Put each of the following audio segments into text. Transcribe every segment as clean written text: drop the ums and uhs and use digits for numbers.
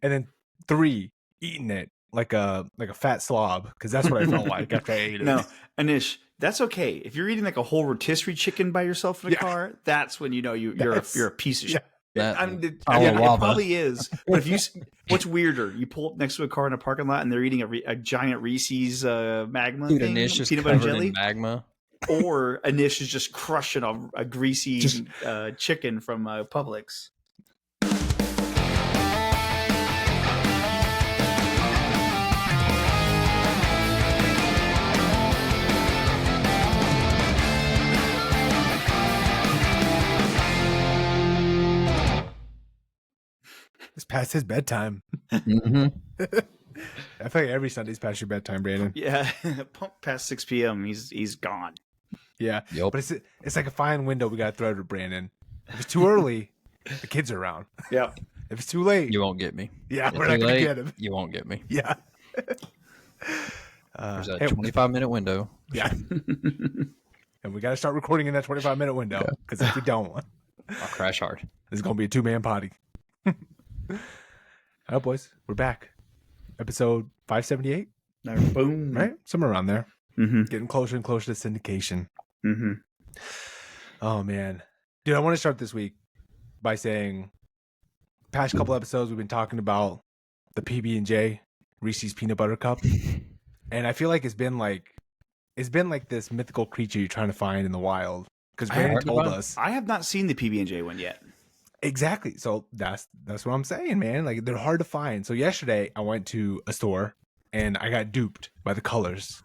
and then 3, eating it like a fat slob, because that's what I felt like after I ate it. No, Anish, that's okay. If you're eating like a whole rotisserie chicken by yourself in a car, that's when you know you're a piece of shit. It probably is. But if what's weirder? You pull up next to a car in a parking lot and they're eating a giant Reese's magma thing, Anish is peanut butter covered jelly, in magma, or Anish is just crushing a greasy chicken from Publix. It's past his bedtime. Mm-hmm. I feel like every Sunday's past your bedtime, Brandon. Yeah, past 6 p.m. He's gone. Yeah, yep. But it's like a fine window we got to throw to Brandon. If it's too early, the kids are around. Yep. If it's too late, you won't get me. Yeah, we're not gonna get him. You won't get me. Yeah. There's a 25-minute window. Yeah. And we got to start recording in that 25-minute window, because if we don't, I'll crash hard. This is gonna be a 2-man potty. Oh, boys, we're back. Episode 578. Boom. Right? Somewhere around there. Mm-hmm. Getting closer and closer to syndication. Mm-hmm. Oh, man. Dude, I want to start this week by saying, past couple episodes, we've been talking about the PB&J Reese's Peanut Butter Cup. And I feel like it's been like this mythical creature you're trying to find in the wild. Because Brandon told us. I have not seen the PB&J one yet. Exactly. So that's what I'm saying, man. Like, they're hard to find. So yesterday I went to a store and I got duped by the colors.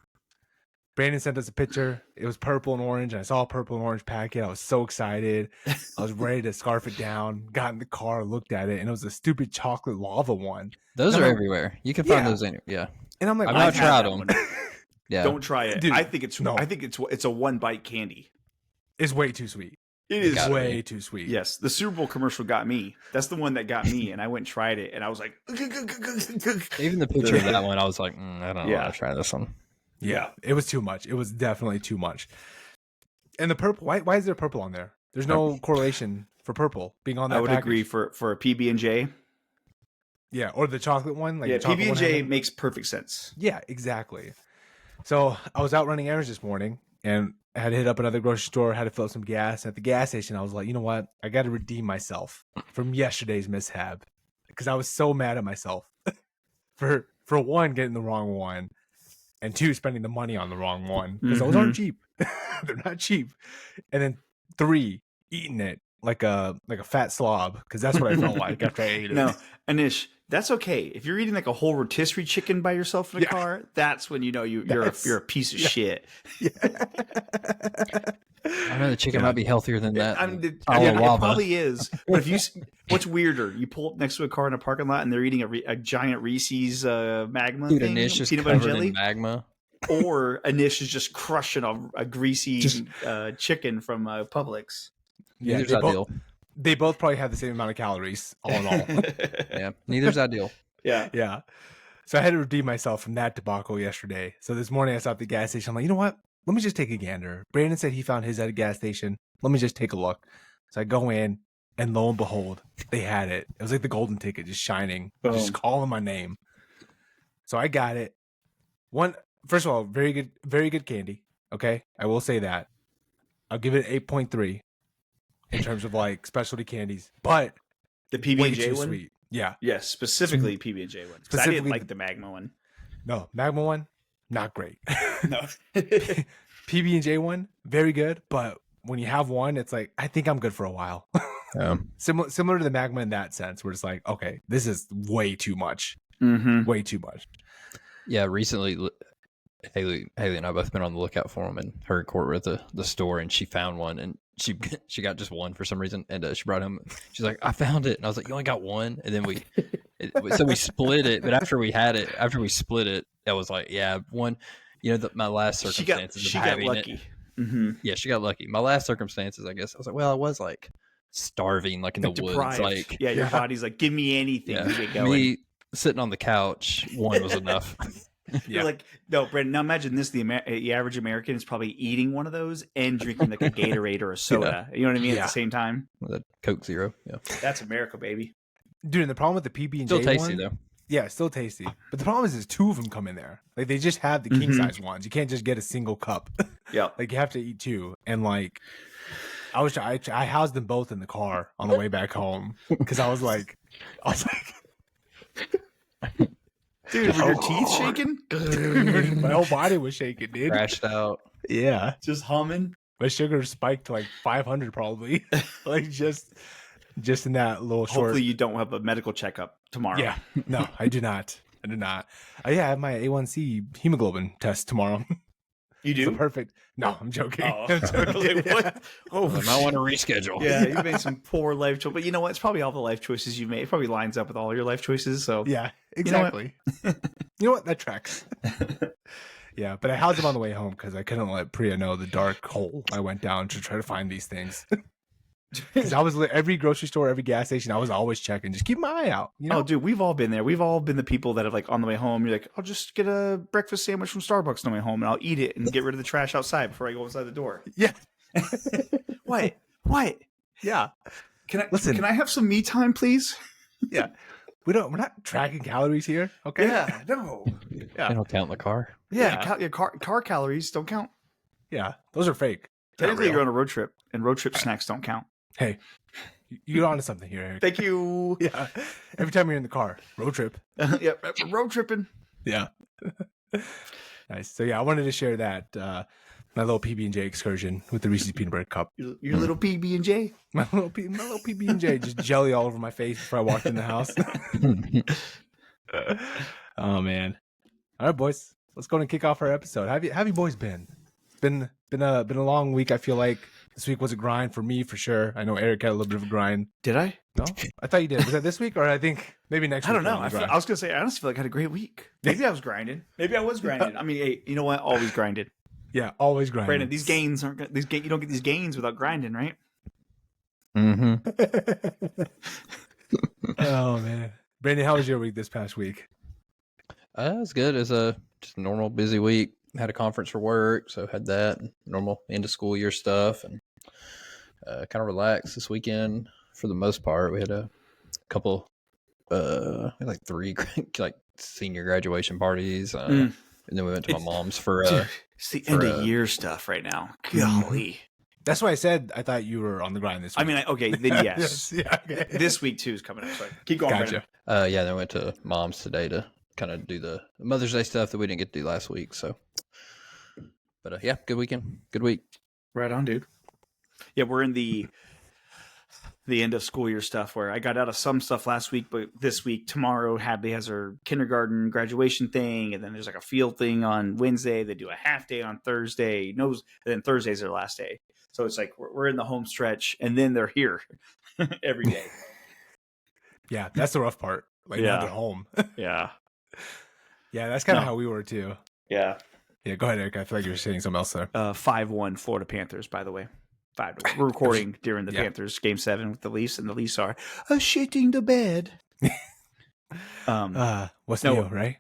Brandon sent us a picture. It was purple and orange, and I saw a purple and orange packet. I was so excited. I was ready to scarf it down. Got in the car, looked at it, and it was a stupid chocolate lava one. Those are everywhere. You can find those anywhere. Yeah. And I'm like, I've not tried them. Yeah. Don't try it. Dude, I think it's a one bite candy. It's way too sweet. It is way too sweet. Yes, the Super Bowl commercial got me. That's the one that got me, and I went and tried it, and I was like, even the picture of that one, I was like, I don't know. I'll try this one. Yeah, it was too much. It was definitely too much. And the purple, why is there purple on there? There's no correlation for purple being on that. I would package. agree for a PB&J. Yeah, or the chocolate one. Like PB&J makes perfect sense. Yeah, exactly. So I was out running errands this morning, and I had to hit up another grocery store, had to fill up some gas. At the gas station, I was like, you know what? I got to redeem myself from yesterday's mishap, because I was so mad at myself for one, getting the wrong one, and 2, spending the money on the wrong one, because those aren't cheap. They're not cheap. And then 3, eating it like a fat slob, because that's what I felt like after I ate it. No, Anish, that's okay. If you're eating like a whole rotisserie chicken by yourself in a car, that's when you know you're a piece of shit. Yeah. I know the chicken might be healthier than that. It probably is. But what's weirder? You pull up next to a car in a parking lot and they're eating a giant Reese's magma thing, Anish is peanut butter covered jelly, in magma, or Anish is just crushing a greasy chicken from Publix. Yeah, ideal. They both probably have the same amount of calories, all in all. Yeah, neither's ideal. Yeah. So I had to redeem myself from that debacle yesterday. So this morning I stopped at the gas station. I'm like, you know what? Let me just take a gander. Brandon said he found his at a gas station. Let me just take a look. So I go in, and lo and behold, they had it. It was like the golden ticket, just shining, just calling my name. So I got it. First of all, very good candy. Okay, I will say that. I'll give it 8.3 in terms of like specialty candies, but the PB&J one, sweet. Yeah, yes, specifically PB&J one. I didn't like the magma one. No, magma one, not great. No. PB&J one, very good, but when you have one, it's like, I think I'm good for a while. Similar to the magma in that sense, where it's like, okay, this is way too much. Way too much. Yeah, recently Haley and I both been on the lookout for them, and her and Court were at the store, and she found one, and she got just one for some reason, and she brought him. She's like, I found it, and I was like, you only got one, and then we split it. But after we split it, that was like, yeah, one. You know, my last circumstances. She got lucky. Yeah, she got lucky. My last circumstances, I guess, I was like, well, I was like starving, like in the woods, like your body's like, give me anything. Yeah. Me sitting on the couch, one was enough. You're like, no, Brandon, now imagine this. The average American is probably eating one of those and drinking like a Gatorade or a soda. You know what I mean? At the same time. With a Coke Zero. Yeah. That's America, baby. Dude, and the problem with the PB&J Still tasty one, though. yeah, still tasty. But the problem is 2 of them come in there. Like they just have the king size ones. You can't just get a single cup. Yeah. Like you have to eat 2. And like I housed them both in the car on the way back home because I was like, dude, were your teeth shaking? My whole body was shaking, dude. Crashed out. Yeah, just humming. my sugar spiked to like 500 probably. Like just in that little short. Hopefully you don't have a medical checkup tomorrow. Yeah, no, I do not. Oh yeah, I have my A1C hemoglobin test tomorrow. You do? So perfect. No, I'm joking. Oh. I'm joking. Like, what? Oh, I might want to reschedule. Yeah, you made some poor life choices. But you know what? It's probably all the life choices you made. It probably lines up with all your life choices. So Yeah, exactly. You know what? That tracks. Yeah, but I housed them on the way home because I couldn't let Priya know the dark hole I went down to try to find these things. Because I was every grocery store, every gas station, I was always checking. Just keep my eye out. You know? Oh, dude, we've all been there. We've all been the people that have like on the way home. You're like, I'll just get a breakfast sandwich from Starbucks on the way home, and I'll eat it and get rid of the trash outside before I go inside the door. Yeah. What? Yeah. Can I Listen? Can I have some me time, please? Yeah. We're not tracking calories here. Okay. Yeah. No. They don't count in the car. Yeah. Your car calories don't count. Yeah. Those are fake. Technically, you're on a road trip, and road trip snacks don't count. Hey, you're onto something here, Eric. Thank you. Yeah. Every time you're in the car, road trip. Yeah, road tripping. Yeah. Nice. So yeah, I wanted to share that my little PB&J excursion with the Reese's peanut butter cup. Your little PB&J. My little PB&J, just jelly all over my face before I walked in the house. Oh man! All right, boys, let's go and kick off our episode. How have you boys been? It's been a long week. I feel like this week was a grind for me for sure. I know Eric had a little bit of a grind. Did I? No, I thought you did. Was that this week, or I think maybe next week? I don't know. I was gonna say I honestly feel like I had a great week. Maybe I was grinding. Maybe I was grinding. I mean, hey, you know what? Always grinded. Yeah, always grinding. Brandon, these gains aren't you don't get these gains without grinding, right? Mm-hmm. Oh man, Brandon, how was your week this past week? It was good. It was just a normal busy week. Had a conference for work, so had that normal end of school year stuff, and kind of relaxed this weekend for the most part. We had a couple, we had like 3 like senior graduation parties, and then we went to my mom's for it's the end of year stuff right now. Golly. That's why I said I thought you were on the grind this week. I mean, okay, then yes. Yeah, okay. This week too is coming up. So keep going. Gotcha. Yeah, then I went to mom's today to kind of do the Mother's Day stuff that we didn't get to do last week. So, but yeah, good weekend, good week. Right on, dude. Yeah, we're in the end of school year stuff where I got out of some stuff last week, but this week, tomorrow, Hadley has her kindergarten graduation thing, and then there's like a field thing on Wednesday. They do a half day on Thursday, and then Thursday's their last day. So it's like we're in the home stretch, and then they're here every day. Yeah, that's the rough part. Like now they're home. Yeah. Yeah, that's kind of how we were too. Yeah. Yeah, go ahead, Eric. I feel like you were saying something else there. 5-1 Florida Panthers, by the way. 5-1. We're recording during the Panthers game 7 with the Leafs, and the Leafs are shitting the bed. What's new, right?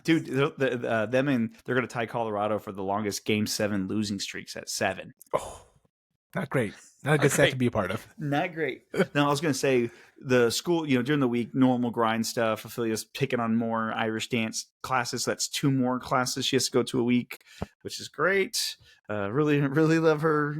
Dude, them and they're going to tie Colorado for the longest game 7 losing streaks at 7. Oh, not great. Not a good set to be a part of. Not great. No, I was going to say the school, during the week, normal grind stuff. Ophelia's taking on more Irish dance classes. So that's 2 more classes she has to go to a week, which is great. Really, really love her,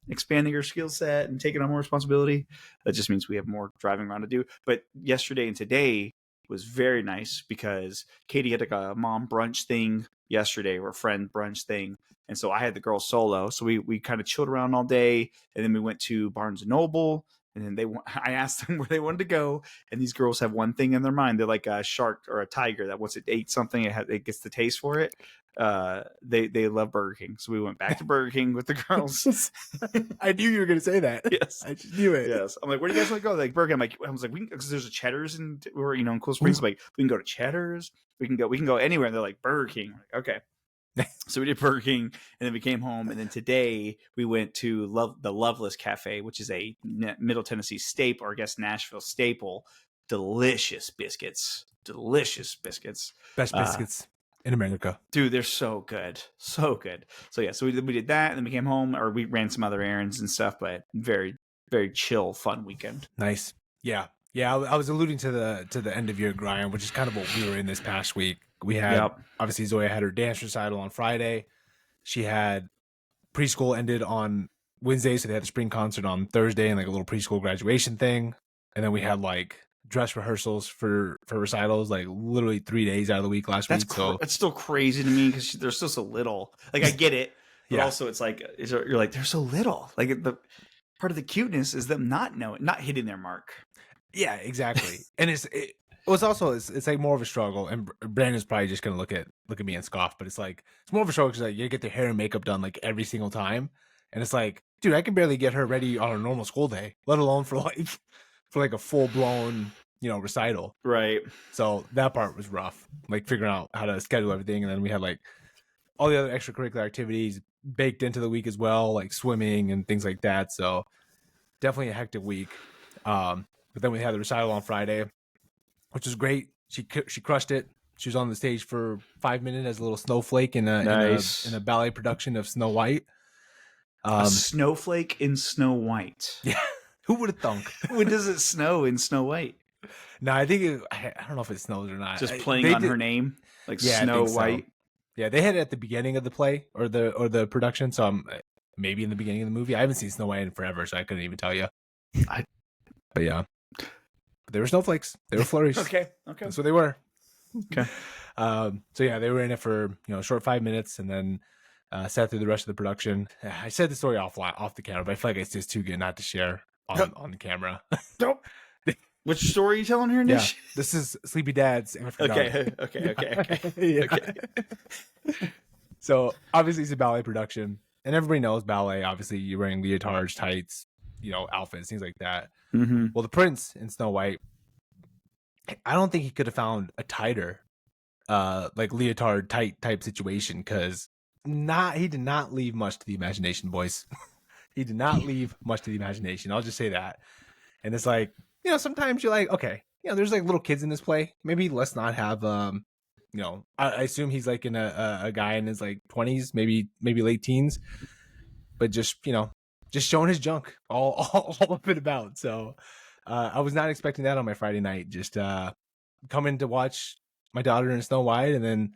expanding her skill set and taking on more responsibility. That just means we have more driving around to do. But yesterday and today was very nice because Katie had like a mom brunch thing yesterday, or a friend brunch thing. And so I had the girls solo. So we kind of chilled around all day. And then we went to Barnes and Noble. And then I asked them where they wanted to go. And these girls have one thing in their mind. They're like a shark or a tiger that once it ate something, it gets the taste for it. They love Burger King. So we went back to Burger King with the girls. I knew you were going to say that. Yes. I just knew it. Yes. I'm like, where do you guys want to go? Like Burger King. I was like, because there's a Cheddar's and we're, in Cool Springs. Like, we can go to Cheddar's. We can go anywhere. And they're like, Burger King. I'm like, okay. So we did Burger King, and then we came home, and then today we went to the Loveless Cafe, which is a Middle Tennessee staple, or I guess Nashville staple. Delicious biscuits. Best biscuits in America. Dude, they're so good. So good. So yeah, so we did that, and then we came home, or we ran some other errands and stuff, but very, very chill, fun weekend. Nice. Yeah. Yeah, I was alluding to the end of year grind, which is kind of what we were in this past week. We had obviously Zoya had her dance recital on Friday. She had preschool ended on Wednesday, so they had the spring concert on Thursday and like a little preschool graduation thing. And then we had like dress rehearsals for recitals, like literally 3 days out of the week last week. So that's still crazy to me because they're still so little. Like I get it, but also it's like you're like they're so little. Like the part of the cuteness is them not hitting their mark. Yeah, exactly. And it's like more of a struggle. And Brandon's probably just gonna look at me and scoff, but it's more of a struggle because like you get their hair and makeup done like every single time, and it's like, dude, I can barely get her ready on a normal school day, let alone for like a full blown recital. Right. So that part was rough, like figuring out how to schedule everything, and then we had like all the other extracurricular activities baked into the week as well, like swimming and things like that. So definitely a hectic week. But then we had the recital on Friday, which was great. She crushed it. She was on the stage for 5 minutes as a little snowflake in a ballet production of Snow White. A snowflake in Snow White. Yeah, who would have thunk? When does it snow in Snow White? No, I think I don't know if it snows or not. Just playing on her name, like Snow White. So. Yeah, they had it at the beginning of the play or the production. So maybe in the beginning of the movie. I haven't seen Snow White in forever, so I couldn't even tell you. But yeah. But they were snowflakes. They were flurries. Okay. That's what they were. Okay. So yeah, they were in it for a short 5 minutes, and then sat through the rest of the production. I said the story off the camera, but I feel like it's just too good not to share on the camera. Nope. Which story are you telling here, Nish? Yeah, this is Sleepy Dad's. Okay. Okay. So obviously it's a ballet production, and everybody knows ballet. Obviously, you're wearing leotards, tights, outfits, things like that. Mm-hmm. Well, the prince in Snow White, I don't think he could have found a tighter, like leotard tight type situation, because he did not leave much to the imagination, boys. He did not leave much to the imagination. I'll just say that. And it's like, sometimes you're like, okay, there's like little kids in this play. Maybe let's not have, I assume he's like in a guy in his like 20s, maybe late teens, but just showing his junk all up and about. So I was not expecting that on my Friday night. Just coming to watch my daughter in Snow White, and then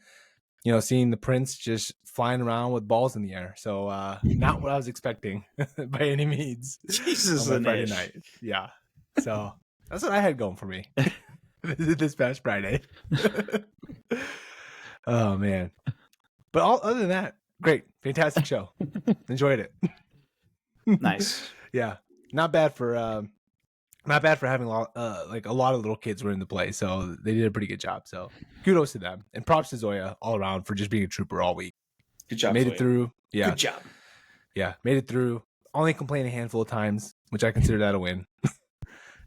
seeing the prince just flying around with balls in the air. So not what I was expecting by any means. Jesus, on my Friday night. Yeah. So that's what I had going for me this past Friday. Oh man. But other than that, great, fantastic show. Enjoyed it. Nice. Yeah, not bad for having a lot of little kids were in the play, so they did a pretty good job. So kudos to them, and props to Zoya all around for just being a trooper all week. Good job. Made Zoya. It through. Yeah. Good job. Yeah, made it through. Only complained a handful of times, which I consider that a win.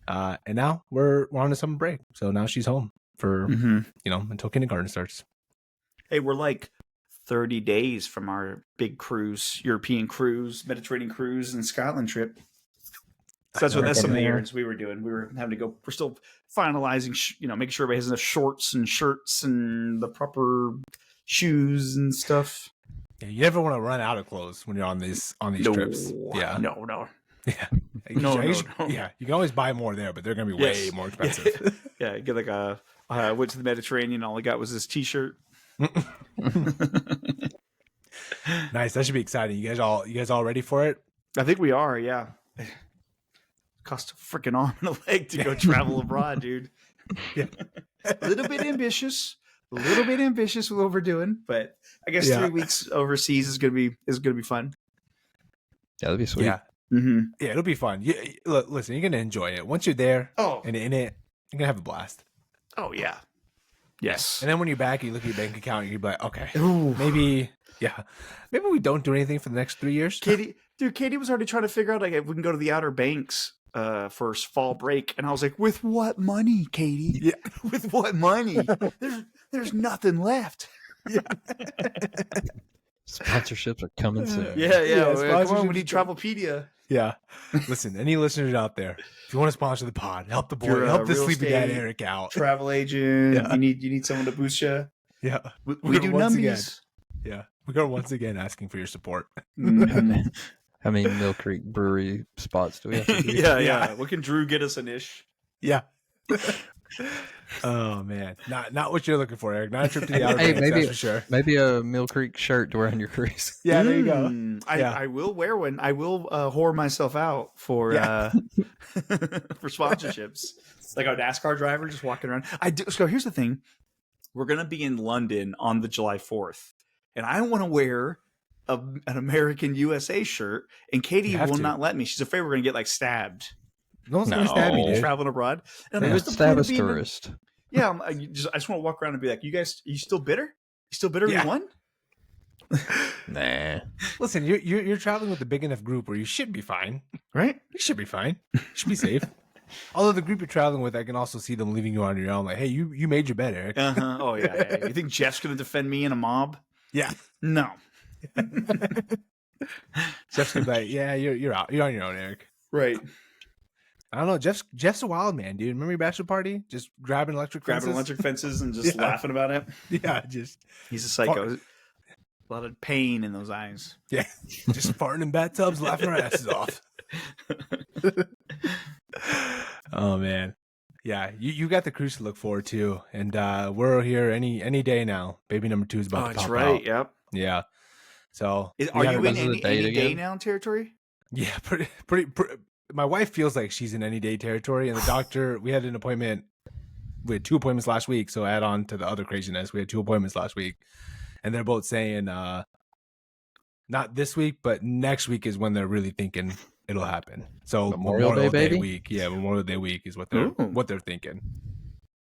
And now we're on a summer break, so now she's home for until kindergarten starts. Hey, we're like 30 days from our big cruise, European cruise, Mediterranean cruise, and Scotland trip. So that's some of the errands we were doing. We were having to go. We're still finalizing, making sure everybody has enough shorts and shirts and the proper shoes and stuff. Yeah, you never want to run out of clothes when you're on these trips. Yeah, no. Yeah, no. Yeah, you can always buy more there, but they're gonna be way more expensive. Yeah, get like went to the Mediterranean. All I got was this T-shirt. Nice. That should be exciting. You guys all ready for it? I think we are. Yeah. Cost a freaking arm and a leg to go travel abroad, dude. Yeah. A little bit ambitious with what we're doing, but I guess 3 weeks overseas is gonna be fun. Yeah, that'd be sweet. Yeah. Mm-hmm. Yeah, it'll be fun. Look, listen, you're gonna enjoy it once you're there. And in it, you're gonna have a blast. Oh yeah. Yes. And then when you're back, you look at your bank account, and you're like, okay, maybe we don't do anything for the next 3 years. Katie was already trying to figure out like if we can go to the Outer Banks for fall break, and I was like, with what money, Katie? Yeah, with what money? There's nothing left. Yeah. Sponsorships are coming soon. Yeah. Come on, we need Travelpedia. Yeah. Listen, any listeners out there, if you want to sponsor the pod, help the boy, help the Sleepy Dad Eric out. Travel agent. Yeah. You need someone to boost you. Yeah. We do numbies. Yeah. We are once again asking for your support. How many Mill Creek Brewery spots do we have to do? Yeah. What can Drew get us an ish? Yeah. Oh man, not what you're looking for, Eric. Not a trip to the Outer Banks, maybe, that's for sure. Maybe a Mill Creek shirt to wear on your cruise. Yeah, there you go. I will wear one. I will whore myself out for for sponsorships. Like a NASCAR driver just walking around. So here's the thing: we're gonna be in London on the July 4th, and I want to wear an American USA shirt, and Katie will not let me. She's afraid we're gonna get like stabbed. No one's gonna stab you, dude. Traveling abroad. And yeah, stab a tourist. Yeah, I just want to walk around and be like, you guys, are you still bitter? You still bitter we won? Nah. Listen, you're traveling with a big enough group where you should be fine, right? You should be fine. You should be safe. Although the group you're traveling with, I can also see them leaving you on your own. Like, hey, you made your bed, Eric. Oh yeah. You think Jeff's gonna defend me in a mob? Yeah. No. Jeff's gonna be like, yeah, you're out. You're on your own, Eric. Right. I don't know. Jeff's a wild man, dude. Remember your bachelor party? Just grabbing electric fences and just laughing about it. Yeah, he's a psycho. A lot of pain in those eyes. Yeah, just farting in bathtubs, laughing our asses off. Oh man, yeah. You got the cruise to look forward to, and we're here any day now. Baby number 2 is about to pop out. Yep. Yeah. So are you in any day now territory? Yeah, pretty. My wife feels like she's in any day territory, and the doctor. We had 2 appointments last week, so add on to the other craziness. We had 2 appointments last week, and they're both saying not this week, but next week is when they're really thinking it'll happen. So Memorial Day week, Memorial Day week is what they're thinking.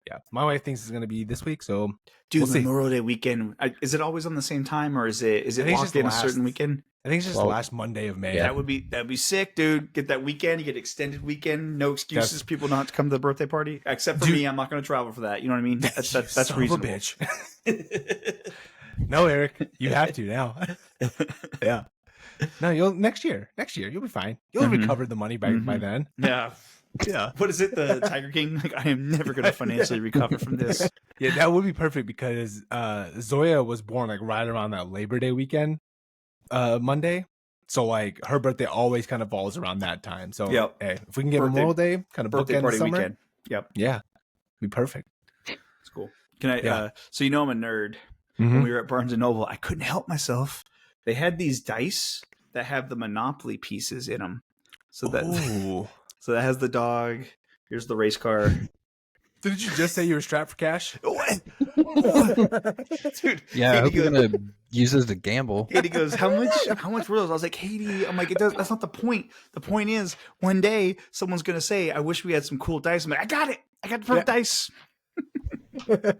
Yeah, my wife thinks it's gonna be this week, so dude, we'll Memorial Day weekend. Is it always on the same time, or is it locked in a certain weekend? I think it's just the last Monday of May. Yeah, that'd be sick, dude. Get that weekend. You get extended weekend. No excuses. People not to come to the birthday party, except for me. I'm not going to travel for that. You know what I mean? That's reasonable. Bitch. No, Eric, you have to now. Yeah. No, you'll next year you'll be fine. You'll have recovered the money by then. Yeah. Yeah. What is it? The Tiger King? Like, I am never going to financially recover from this. Yeah, that would be perfect because Zoya was born like right around that Labor Day weekend. Monday, so like her birthday always kind of falls around that time. So hey, if we can get Memorial Day kind of birthday party summer, weekend, be perfect. It's cool. Can I? So I'm a nerd. When we were at Barnes and Noble, I couldn't help myself. They had these dice that have the Monopoly pieces in them. So that has the dog. Here's the race car. Did you just say you were strapped for cash? What? Dude. Yeah, I hope you're gonna use this to gamble. Katie goes, how much were those? I was like, Katie, I'm like, that's not the point. The point is, one day someone's gonna say, I wish we had some cool dice. I'm like, I got it. I got the perfect dice. Got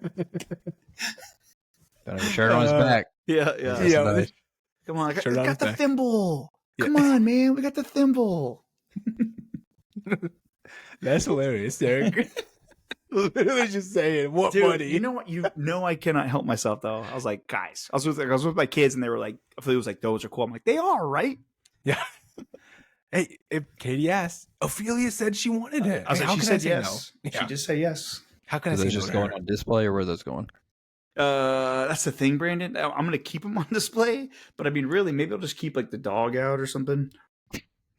a shirt on his back. Yeah. Come on, I got the thimble. Yeah. Come on, man, we got the thimble. That's hilarious, Derek. Literally just saying, what money? You know what? I cannot help myself though. I was like, guys, I was with my kids, and they were like, I feel it was like, those are cool. I'm like, they are, right? Yeah. Hey, if Katie asked, Ophelia said she wanted it. I was like, she said yes. No? She just said yes. How can I say those just going on display, or where are those going? That's the thing, Brandon. I'm gonna keep them on display, but I mean, really, maybe I'll just keep like the dog out or something.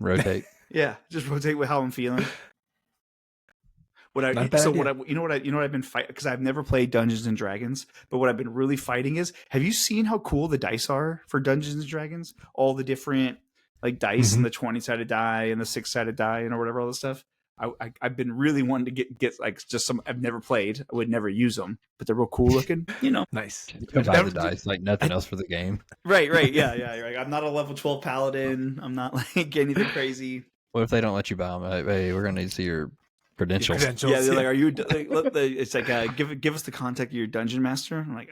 Rotate. Yeah, just rotate with how I'm feeling. You know what I've been fighting, because I've never played Dungeons and Dragons, but what I've been really fighting is, have you seen how cool the dice are for Dungeons and Dragons? All the different like dice and the 20-sided die and the 6-sided die and or whatever, all this stuff. I've been really wanting to get like just some. I've never played. I would never use them, but they're real cool looking. You know, nice. Buy the dice like nothing else for the game. Right. Yeah. Right. I'm not a level 12 paladin. I'm not like anything crazy. What if they don't let you buy them? Like, hey, we're gonna need to see your credentials. Yeah, they're like, are you? Like, it's like, give us the contact of your dungeon master. I'm like,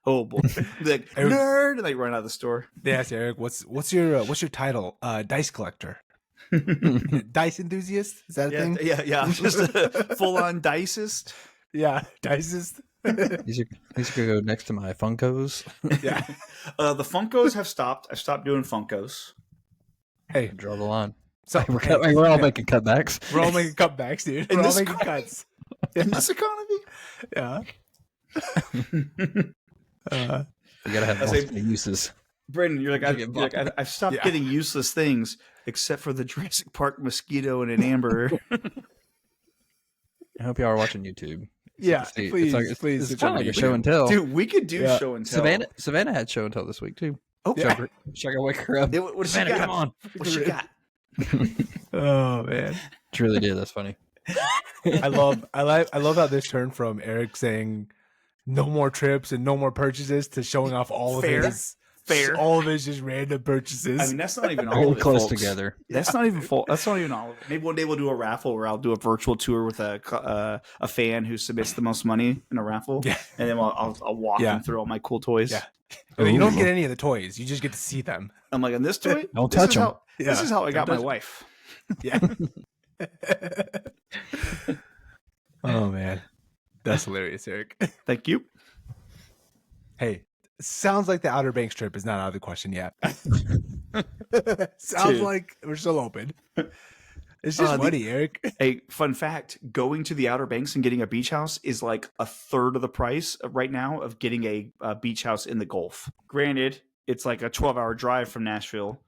oh boy, like nerd, and they run out of the store. They ask Eric, what's your title? Dice collector. Dice enthusiast? Is that a thing? Yeah. I'm just a full-on dicist. Yeah, dicist. These are gonna go next to my Funkos. Yeah. The Funkos have stopped. I've stopped doing Funkos. Hey, draw the line. So we're all making cutbacks. We're all making cutbacks, dude. We're all making cuts. In this economy? Yeah. You gotta have multiple uses. Brandon, you're like, I've stopped getting useless things except for the Jurassic Park mosquito and an amber. I hope y'all are watching YouTube. Yeah, please. It's kind of like a show and tell. Dude, we could do show and tell. Savannah had show and tell this week too. Oh, should I go wake her up? What she got? Come on. What she got? Oh man, Truly did. That's funny. I love how this turned from Eric saying no more trips and no more purchases to showing off all of his all of his just random purchases. I mean, that's not even all of it, close folks. together. That's not even full. That's not even all of it. Maybe one day we'll do a raffle where I'll do a virtual tour with a fan who submits the most money in a raffle. Yeah. And then I'll walk them through all my cool toys. Yeah. You don't get any of the toys. You just get to see them. I'm like, on this toy? Don't touch them. This is how I got my wife. Yeah. Oh, man. That's hilarious, Eric. Thank you. Hey, sounds like the Outer Banks trip is not out of the question yet. Sounds like we're still open. It's just money, Eric. A fun fact, going to the Outer Banks and getting a beach house is like a third of the price right now of getting a beach house in the Gulf. Granted, it's like a 12-hour drive from Nashville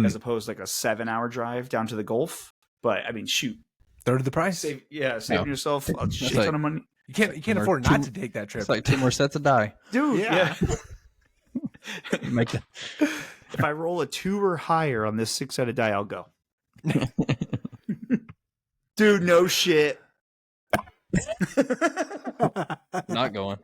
as opposed to like a 7-hour drive down to the Gulf. But, I mean, shoot. Third of the price? Saving yourself a shit ton of money. You can't afford not to take that trip. It's like 2 more sets of die. Dude, yeah. If I roll a 2 or higher on this 6-sided die, I'll go. Dude, no shit. Not going.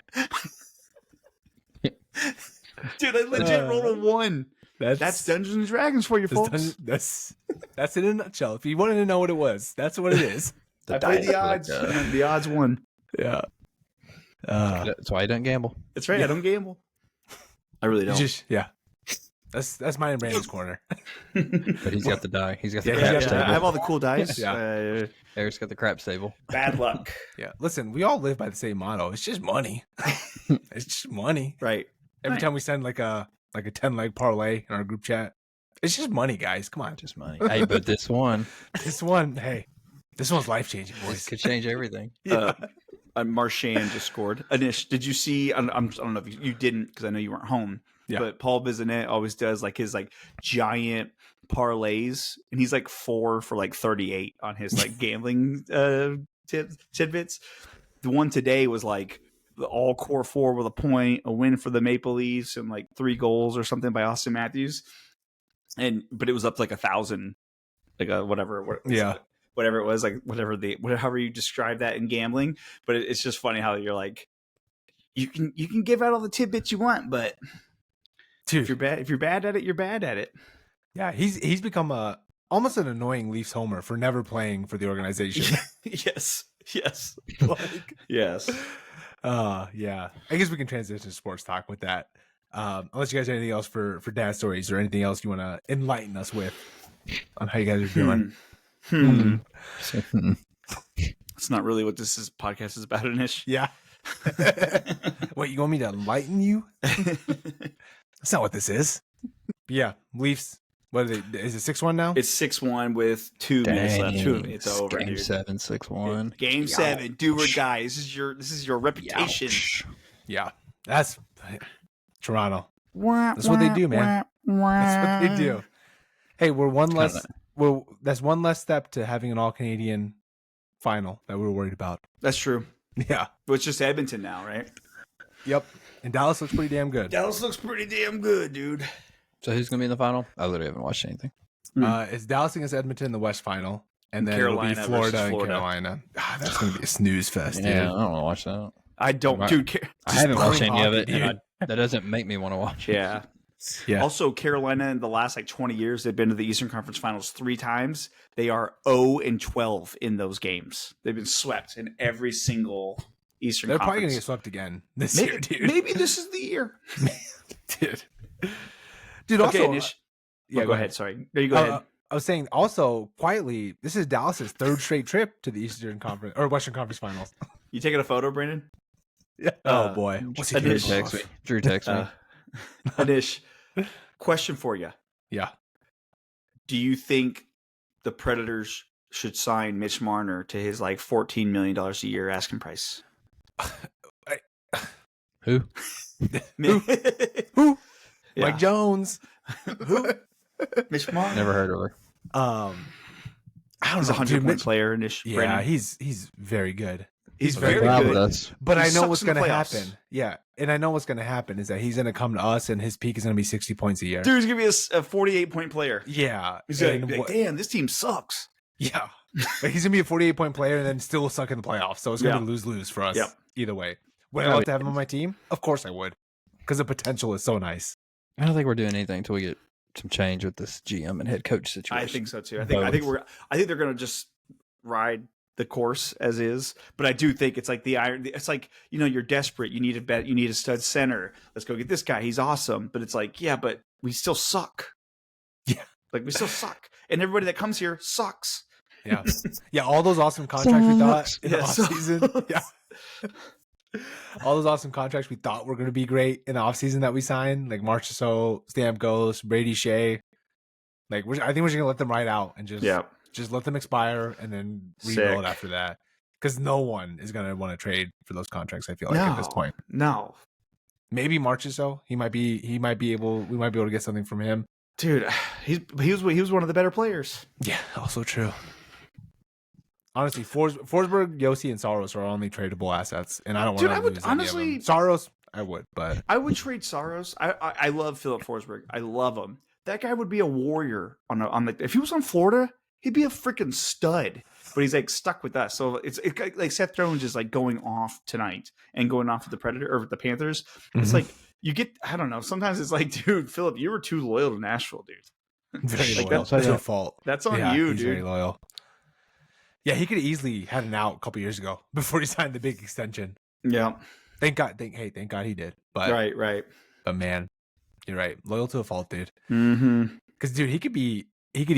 Dude, I legit rolled a 1. That's Dungeons and Dragons for you, folks. That's it in a nutshell. If you wanted to know what it was, that's what it is. I played the odds. The odds won. Yeah. That's why I don't gamble. That's right. Yeah. I don't gamble. I really don't. That's mine and Brandon's corner. But he's got the die. He's got the crap stable. I have all the cool dice. Yeah. Eric's got the crap stable. Bad luck. Yeah. Listen, we all live by the same motto. It's just money. It's just money. Right. Every time we send like a 10-leg parlay in our group chat, it's just money, guys. Come on. Just money. Hey, but this one, hey, this one's life-changing, boys. This could change everything. Marchand just scored. Anish, did you see? I don't know if you didn't because I know you weren't home. Yeah. But Paul Bizanet always does like his like giant parlays, and he's like 4 for like 38 on his like gambling tidbits. The one today was like the all core 4 with a point, a win for the Maple Leafs, and like 3 goals or something by Austin Matthews. But it was up to like 1,000, like whatever. Yeah. Whatever it was, like however you describe that in gambling. But it's just funny how you're like, you can give out all the tidbits you want, but dude, if you're bad at it, you're bad at it. Yeah, he's become almost an annoying Leafs homer for never playing for the organization. Yes. Like, yes. Yeah. I guess we can transition to sports talk with that. Unless you guys have anything else for dad stories or anything else you want to enlighten us with on how you guys are doing. It's not really what this podcast is about, Anish. Yeah. What, you want me to enlighten you? That's not what this is. Yeah, Leafs. What are they? Is it 6-1 now? It's 6-1 with 2 minutes left. It's over. Game 7, 6-1. Game 7. Do or die. This is your reputation. Yeah, that's Toronto. That's what they do, man. That's what they do. Hey, we're one less. Well, that's one less step to having an all-Canadian final that we were worried about. That's true. Yeah. But it's just Edmonton now, right? Yep. And Dallas looks pretty damn good. Dallas looks pretty damn good, dude. So who's going to be in the final? I literally haven't watched anything. It's Dallas against Edmonton in the West final. And then it'll be Florida and Carolina. That's going to be a snooze fest, dude. Yeah, I don't want to watch that. I don't, dude. I haven't watched any of it. And that doesn't make me want to watch it. Yeah. Yeah. Also, Carolina in the last like 20 years, they've been to the Eastern Conference Finals 3 times. They are 0-12 in those games. They've been swept in every single Eastern They're Conference. probably going to get swept again this year, dude. Maybe this is the year. Dude, also, okay, Nish. Yeah, go ahead. Sorry. No, you go ahead. I was saying also, quietly, this is Dallas's 3rd straight trip to the Eastern Conference or Western Conference Finals. You taking a photo, Brandon? Yeah. Oh, boy. What's he doing? Drew text me. Anish, question for you. Yeah. Do you think the Predators should sign Mitch Marner to his like $14 million a year asking price? Who? Who? Yeah. Mike Jones. Who? Mitch Marner. Never heard of her. He's a 100-point player. Yeah, he's very good. He's very good. But I know what's going to happen. Yeah, and I know what's going to happen is that he's going to come to us, and his peak is going to be 60 points a year. Dude, he's going to be a 48-point player. Yeah. He's going to be like, damn, this team sucks. Yeah. Like he's going to be a 48-point player and then still suck in the playoffs. So it's going to be lose-lose for us either way. Would I love to have him on my team? Of course I would. Because the potential is so nice. I don't think we're doing anything until we get some change with this GM and head coach situation. I think so too. I think they're going to just ride the course as is, but I do think it's like it's like, you're desperate, you need a stud center, let's go get this guy, he's awesome, but it's like, yeah, but we still suck. Yeah, like we still suck, and everybody that comes here sucks. Yeah, all those awesome contracts we thought in the offseason. Yeah, all those awesome contracts we thought were going to be great in the offseason that we signed, like Marchessault, Stamkos, Brady Shea, like I think we're just going to let them ride out and just let them expire and then rebuild after that. Because no one is going to want to trade for those contracts, I feel like, at this point. No. Maybe Marchessault. We might be able to get something from him. Dude, he was one of the better players. Yeah, also true. Honestly, Forsberg, Yossi, and Saros are only tradable assets, and I don't want to lose honestly, any of them. Saros, I would, but I would trade Saros. I love Philip Forsberg. I love him. That guy would be a warrior if he was on Florida, he'd be a freaking stud. But he's like stuck with us. So it's like Seth Jones is like going off tonight and going off with the Predator or with the Panthers. Mm-hmm. It's like you get, I don't know. Sometimes it's like, dude, Philip, you were too loyal to Nashville, dude. Very loyal. That's your fault. That's on you, he's dude. Very loyal. Yeah, he could have easily had an out a couple years ago before he signed the big extension. Yeah. Thank God he did. But right. But man, you're right. Loyal to a fault, dude. Mm-hmm. Because dude, he could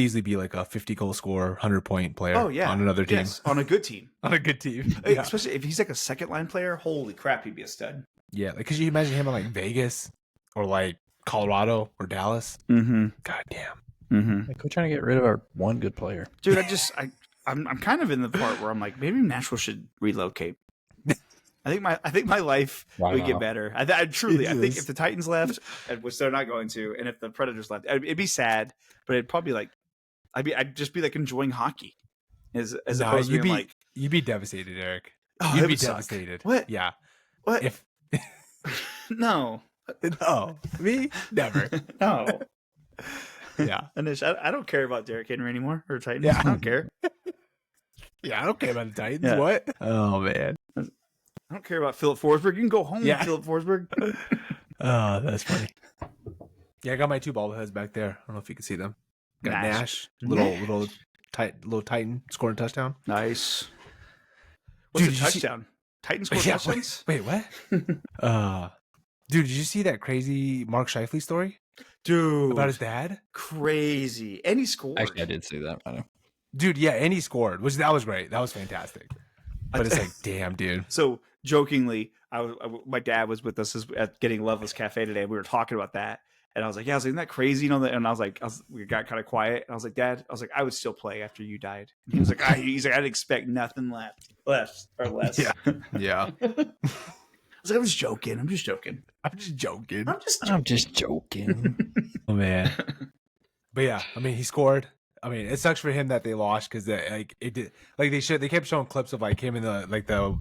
easily be like a 50-goal scorer, 100-point player on another team. Yes, on a good team. On a good team. Yeah. Especially if he's like a second-line player, holy crap, he'd be a stud. Yeah, like, could you imagine him in like Vegas or like Colorado or Dallas? Mm-hmm. God damn. Mm-hmm. Like, we're trying to get rid of our one good player. Dude, I'm kind of in the part where I'm like, maybe Nashville should relocate. I think my life would get better. I think if the Titans left, which they're not going to, and if the Predators left, it'd be sad, but it'd probably like, I'd just be like enjoying hockey, as opposed to being like, you'd be devastated, Eric. Oh, you'd be devastated. What? Yeah. What? If no, me never. No. Yeah. Anish, I don't care about Derrick Henry anymore or Titans. Yeah. I don't care. Yeah, I don't care about the Titans. Yeah. What? Oh man. I don't care about Philip Forsberg. You can go home, Philip Forsberg. Oh, that's funny. Yeah, I got my two bobbleheads back there. I don't know if you can see them. Got Nash, little Titan scoring a touchdown. Nice. What's a touchdown? Titan scored touchdowns? Wait, what? Dude, did you see that crazy Mark Scheifele story? Dude, about his dad? Crazy. And he scored. Actually, I did see that. I know. Dude, yeah, and he scored. That was great. That was fantastic. But it's like, damn, dude. So jokingly, my dad was with us at Getting Loveless Cafe today. We were talking about that, and I was like, isn't that crazy? You know, and we got kind of quiet. And I was like, Dad, I would still play after you died. And he was like, I'd expect nothing less. Yeah, yeah. I was like, I'm just joking. Oh man. But yeah, I mean, he scored. I mean, it sucks for him that they lost because they kept showing clips of like him in the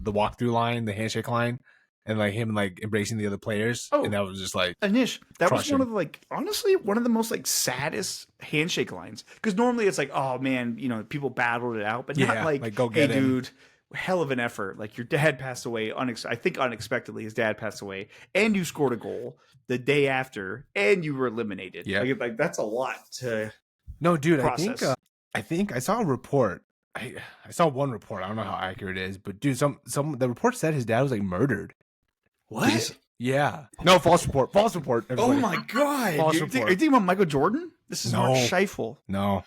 walkthrough line, the handshake line, and like him like embracing the other players. Oh, and that was just like Anish. That was one of one of the most like saddest handshake lines, because normally it's like, oh man, people battled it out, but not like go get him, dude. Hell of an effort. Like, your dad passed away. I think unexpectedly, his dad passed away, and you scored a goal the day after, and you were eliminated. Yeah, like that's a lot to. No, dude, process. I think I saw a report. I saw one report. I don't know how accurate it is, but dude, the report said his dad was like murdered. What? Yeah. No, false report. Everybody. Oh my god. Are you thinking about Michael Jordan? This is Mark Scheifele. No.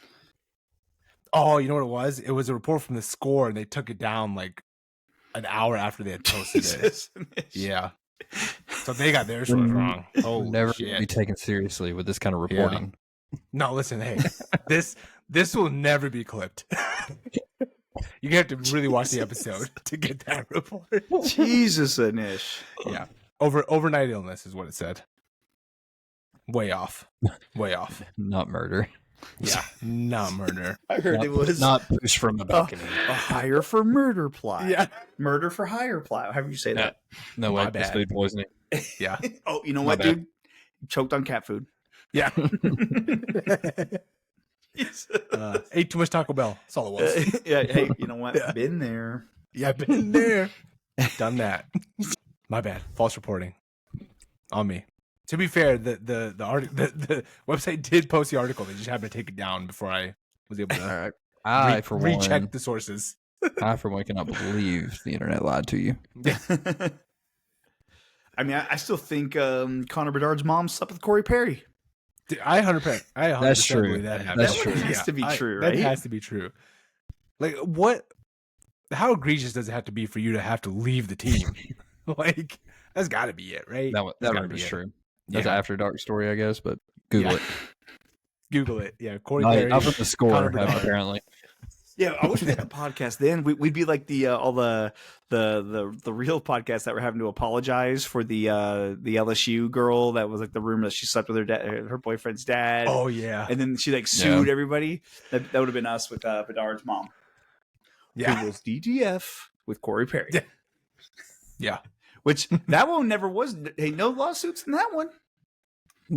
Oh, you know what it was? It was a report from the Score, and they took it down like an hour after they had posted it. Yeah. So they got theirs wrong. Oh, never be taken seriously with this kind of reporting. Yeah. No, listen, hey, this will never be clipped. You have to really watch the episode to get that report. Jesus, Anish. Yeah, overnight illness is what it said. Way off. Not murder. Yeah, not murder. I heard it was not push from a balcony. A hire for murder plot. Yeah. Murder for hire plot. However you say that. No way. It's food poisoning. Yeah. Oh, you know what, dude? Choked on cat food. Yeah. Ate too much Taco Bell. That's all it was. Yeah. Hey, you know what? Yeah. Been there. Yeah, been there. Done that. My bad. False reporting on me. To be fair, the website did post the article. They just happened to take it down before I was able to recheck the sources. I, for one, cannot believe the internet lied to you. I mean, I still think Connor Bedard's mom slept with Corey Perry. I 100%. That's true. That's true. That has to be true, right? That has to be true. Like, what? How egregious does it have to be for you to have to leave the team? Like, that's got to be it, right? That is true. That's an After Dark story, I guess, but Google it. Google it. Yeah, Corey Perry. I'll put the score, apparently. Yeah, I wish we had a podcast then. We'd be like all the real podcasts that were having to apologize for the LSU girl that was like the rumor that she slept with her boyfriend's dad. Oh yeah, and then she like sued everybody. That would have been us with Bedard's mom. Yeah, who was DGF with Corey Perry. Yeah, which that one never was. Hey, no lawsuits in that one.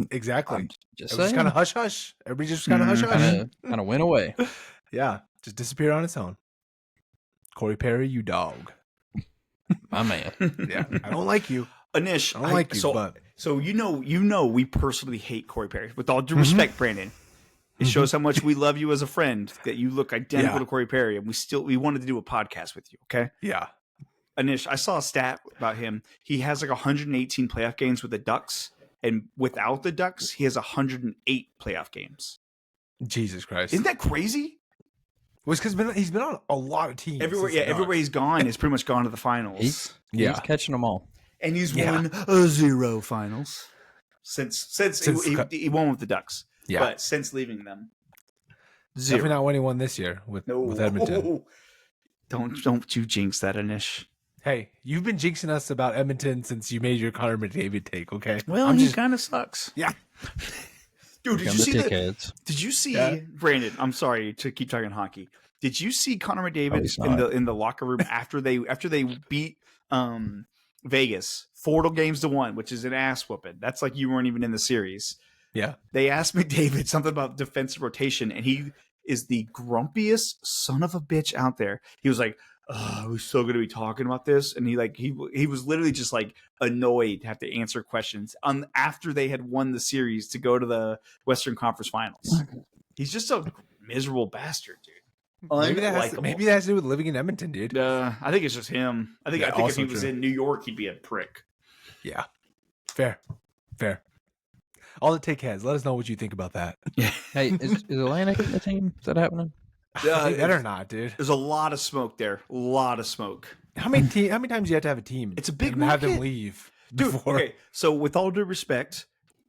Exactly. It was just kind of hush hush. Everybody just kind of hush hush. Kind of went away. Yeah. Just disappeared on its own. Corey Perry, you dog. My man. Yeah. I don't like you. Anish, I don't like you. So you know we personally hate Corey Perry. With all due respect, Brandon. It shows how much we love you as a friend, that you look identical to Corey Perry, and we wanted to do a podcast with you, okay? Yeah. Anish, I saw a stat about him. He has like 118 playoff games with the Ducks, and without the Ducks, he has 108 playoff games. Jesus Christ. Isn't that crazy? Well, it's because he's been on a lot of teams. Everywhere he's gone, he's pretty much gone to the finals. He's catching them all. And he's won 0 finals since he won with the Ducks. Yeah. But since leaving them, 0. Definitely not winning one this year with Edmonton. Don't you jinx that, Anish. Hey, you've been jinxing us about Edmonton since you made your Connor McDavid take, okay? Well, he kind of sucks. Yeah. Dude, did you see Brandon? I'm sorry to keep talking hockey. Did you see Connor McDavid in the locker room after they beat Vegas 4-1, which is an ass whooping? That's like you weren't even in the series. Yeah. They asked McDavid something about defensive rotation, and he is the grumpiest son of a bitch out there. He was like, "Oh, we're still going to be talking about this," and he was literally just like annoyed to have to answer questions after they had won the series to go to the Western Conference Finals. He's just a miserable bastard, dude. Maybe that has to do with living in Edmonton, dude. I think it's just him. I think if he was in New York, he'd be a prick. Yeah, fair. All the take heads. Let us know what you think about that. Yeah. Hey, is Atlantic in the team? Is that happening? They better not, dude. There's a lot of smoke there. A lot of smoke. How many times do you have to have a team? It's a big market. Have them leave, dude. Okay, so with all due respect,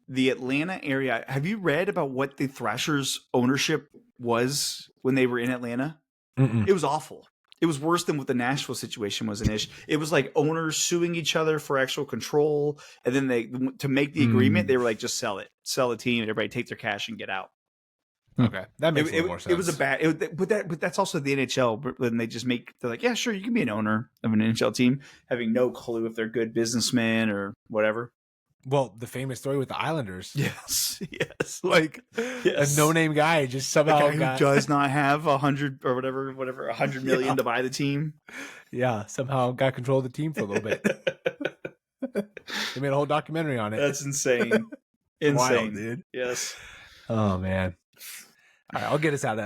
the Atlanta area. Have you read about what the Thrashers' ownership was when they were in Atlanta? Mm-mm. It was awful. It was worse than what the Nashville situation was. It was like owners suing each other for actual control, and then to make the agreement, they were like, "Just sell the team, and everybody take their cash and get out." Okay, that makes a little more sense. It was but that's also the NHL. When they're like, "Yeah, sure, you can be an owner of an NHL team," having no clue if they're good businessmen or whatever. Well, the famous story with the Islanders. Yes. Like a no-name guy just somehow who does not have 100 or whatever, 100 million to buy the team. Yeah, somehow got control of the team for a little bit. They made a whole documentary on it. That's insane. Wild, dude. Yes. Oh man. All right, I'll get us out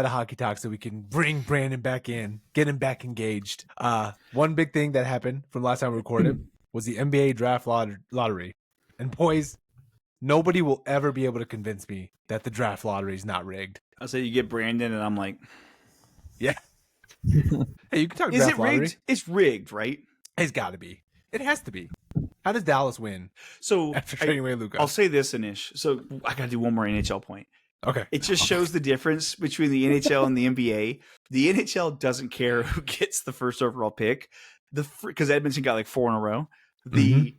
of hockey talk so we can bring Brandon back in, get him back engaged. One big thing that happened from last time we recorded was the NBA draft lottery. And boys, nobody will ever be able to convince me that the draft lottery is not rigged. I'll say you get Brandon and I'm like, yeah. Hey, you can talk draft lottery. Rigged? It's rigged, right? It's got to be. It has to be. How does Dallas win? So after trading away Luka? I'll say this, Anish. So I got to do one more NHL point. Okay. It just shows the difference between the NHL and the NBA. The NHL doesn't care who gets the first overall pick. Because Edmonton got like 4 in a row. The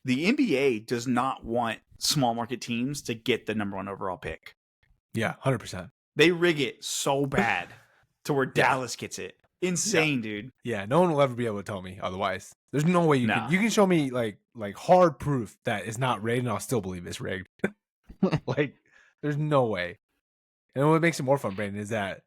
NBA does not want small market teams to get the number 1 overall pick. Yeah, 100%. They rig it so bad to where Dallas gets it. Insane, dude. Yeah, no one will ever be able to tell me otherwise. There's no way you No. can show me like hard proof that it's not rigged, and I'll still believe it's rigged. Like, there's no way. And what makes it more fun, Brandon, is that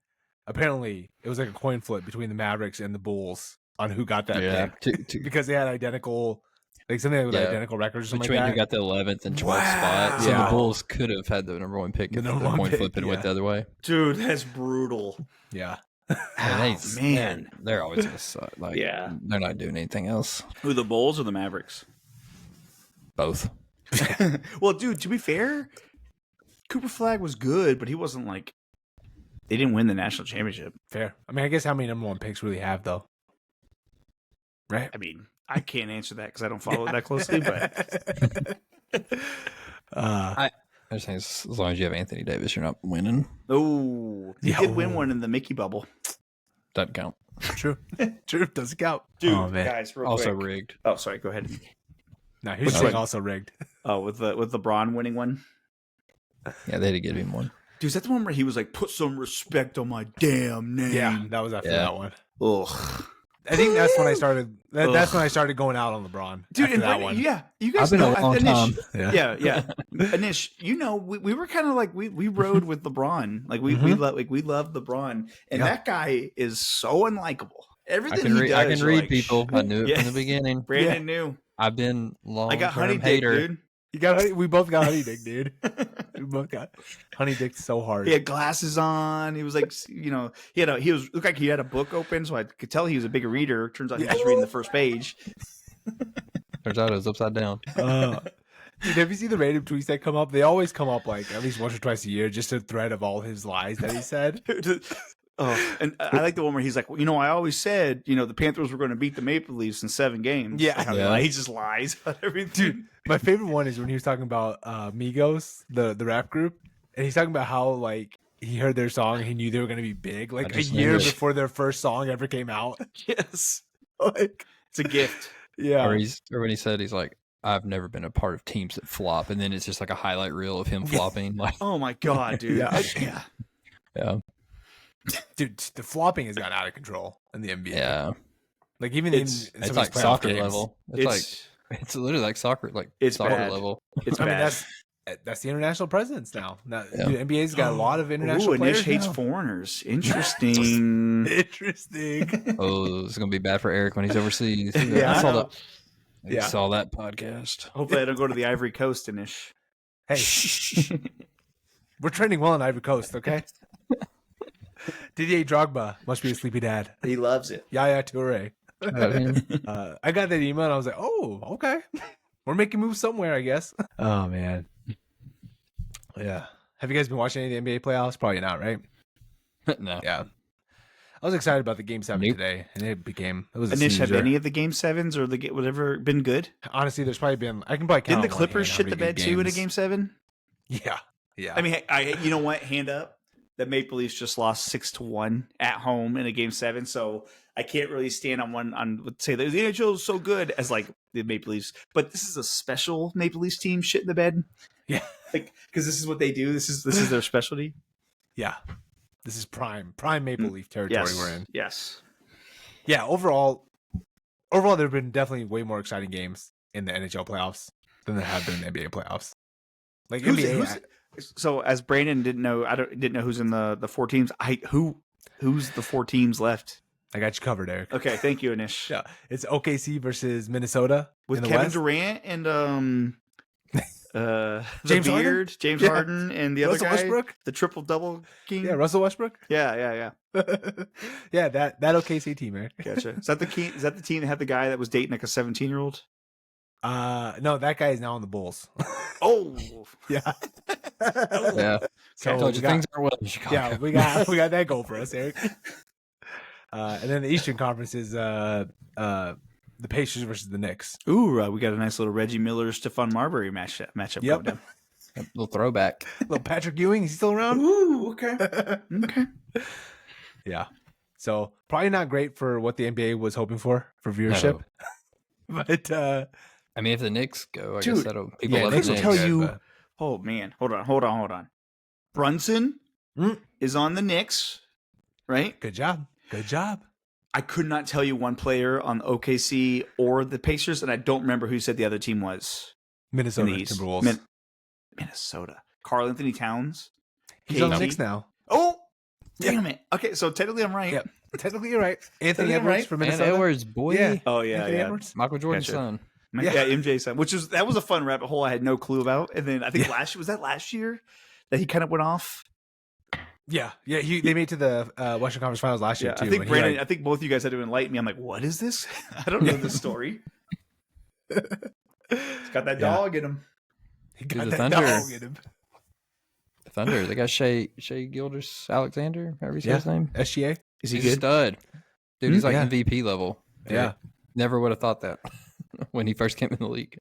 apparently it was like a coin flip between the Mavericks and the Bulls on who got that pick because they had identical, like something with identical records or something between like that. who got the 11th and 12th spot. So the Bulls could have had the number 1 pick if the coin flip went the other way. Dude, that's brutal. Yeah. Man, they're always gonna suck. Like, they're not doing anything else. Who, the Bulls or the Mavericks? Both. Well, dude, to be fair, Cooper Flag was good, but he wasn't like they didn't win the national championship. Fair. I mean, I guess how many number 1 picks really have though? Right. I mean, I can't answer that because I don't follow it that closely, but I just think as long as you have Anthony Davis, you're not winning. Oh, he did win one in the Mickey bubble. Doesn't count. True. True. Doesn't count. Dude, guys, real also quick. rigged. Oh, sorry. Go ahead. No, he's saying also rigged. Oh, with LeBron winning one. Yeah, they had to give him one. Dude, is that the one where he was like, "Put some respect on my damn name"? Yeah, that was after that one. Ugh. I think that's when I started. That's when I started going out on LeBron. Dude, after that one. Yeah, you guys I've been know. a long time. Yeah. Anish, you know, we were kind of like we rode with LeBron. Like we love LeBron, and that guy is so unlikable. Everything he does, I can read people. I knew it from the beginning. Brandon knew. I've been long. I got honey dick, hater. dude. You got we both got honey dick, dude. We both got honey dick so hard. He had glasses on. He was like, you know, looked like he had a book open, so I could tell he was a big reader. Turns out he was reading the first page. Turns out it was upside down. Dude, have you seen the random tweets that come up? They always come up like at least once or twice a year, just a thread of all his lies that he said. Oh, and I like the one where he's like, well, you know, I always said, you know, the Panthers were going to beat the Maple Leafs in 7 games. Yeah. He just lies about everything. Dude, my favorite one is when he was talking about Migos, the rap group, and he's talking about how like he heard their song and he knew they were going to be big, like a year before their first song ever came out. Yes, like it's a gift. Yeah. Or when he said he's like, I've never been a part of teams that flop, and then it's just like a highlight reel of him flopping. Like, oh my god, dude. Yeah. Dude, the flopping has gotten out of control in the NBA. Yeah. Like even it's like soccer level. It's literally like soccer, it's soccer bad. level. It's I bad. mean, that's the international presence now. Dude, NBA's got a lot of international players. Anish hates foreigners. Interesting. Interesting. Oh, it's gonna be bad for Eric when he's overseas. Yeah, I saw that podcast. Hopefully, I don't go to the Ivory Coast, Anish. Hey, we're trending well in Ivory Coast, okay? Didier Drogba must be a sleepy dad. He loves it. Yaya Toure. I got that email and I was like, oh, okay. We're making moves somewhere, I guess. Oh, man. Yeah. Have you guys been watching any of the NBA playoffs? Probably not, right? No. Yeah. I was excited about the Game 7 today, and it was a Anish, snoozer. have any of the Game 7s or the whatever been good? Honestly, there's probably been... I can probably count. Didn't the Clippers shit the bed too in a Game 7? Yeah. I mean, you know what? Hand up. The Maple Leafs just lost 6-1 at home in a Game 7, so I can't really stand on say the NHL is so good as like the Maple Leafs, but this is a special Maple Leafs team shit in the bed. Yeah, like because this is what they do. This is their specialty. Yeah, this is prime Maple Leaf territory we're in. Yes. Yeah. Overall, there have been definitely way more exciting games in the NHL playoffs than there have been in the NBA playoffs. Like NBA. So as Brandon didn't know who's in the 4 teams. Who's the 4 teams left? I got you covered, Eric. Okay, thank you, Anish. Yeah, it's OKC versus Minnesota with Kevin Durant and James Harden, and the Russell other guy, Westbrook, the triple double king. Yeah, Russell Westbrook. Yeah. Yeah, that OKC team, Eric. Gotcha. Is that the team that had the guy that was dating like a 17-year-old? No, that guy is now on the Bulls. Oh, yeah. Yeah. So things aren't well in Chicago. Yeah, we got that goal for us, Eric. And then the Eastern Conference is the Pacers versus the Knicks. Ooh, we got a nice little Reggie Miller, Stephon Marbury matchup. Yep. Going down. A little throwback. Little Patrick Ewing, is he still around? Ooh, okay. Okay. Yeah. So probably not great for what the NBA was hoping for viewership. No. But I mean, if the Knicks go, I Dude, guess that'll people love Knicks the will Knicks. tell you. Oh man, hold on. Brunson is on the Knicks, right? Good job. I could not tell you one player on OKC or the Pacers, and I don't remember who said the other team was. Minnesota Timberwolves. Minnesota. Karl Anthony Towns. He's on the Knicks now. Oh, damn it. Okay, so technically I'm right. Yep. Technically you're right. Anthony Technically Edwards right. from Minnesota. And Edwards, boy. Yeah. Oh yeah, Anthony yeah. Edwards. Michael Jordan's Gotcha. son. Yeah, MJ's son, that was a fun rabbit hole I had no clue about. And then I think last year that he kind of went off? Yeah. They made it to the Western Conference Finals last year too. I think Brandon, I think both of you guys had to enlighten me. I'm like, what is this? I don't know this story. He's got that dog in him. He got the that Thunder. dog in him. The Thunder. They got Shea Gilders Alexander, however you say his name. SGA. Is he He's a good? stud. Dude, he's like Yeah. MVP level. Yeah. Never would have thought that when he first came in the league.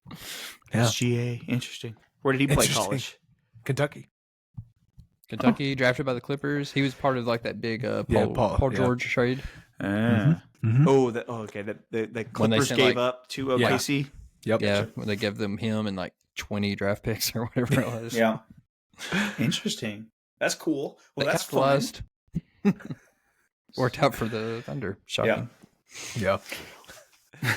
Yeah. SGA. Interesting. Where did he play college? Kentucky. Kentucky, drafted by the Clippers. He was part of like that big Paul George trade. Mm-hmm. Oh, okay. The Clippers sent, gave like- up to OKC. Yep. Yeah, when they gave them him and like 20 draft picks or whatever it was. Yeah. Interesting. That's cool. Well, They that's fun. capitalized. Worked out for the Thunder. Shocking. Yeah.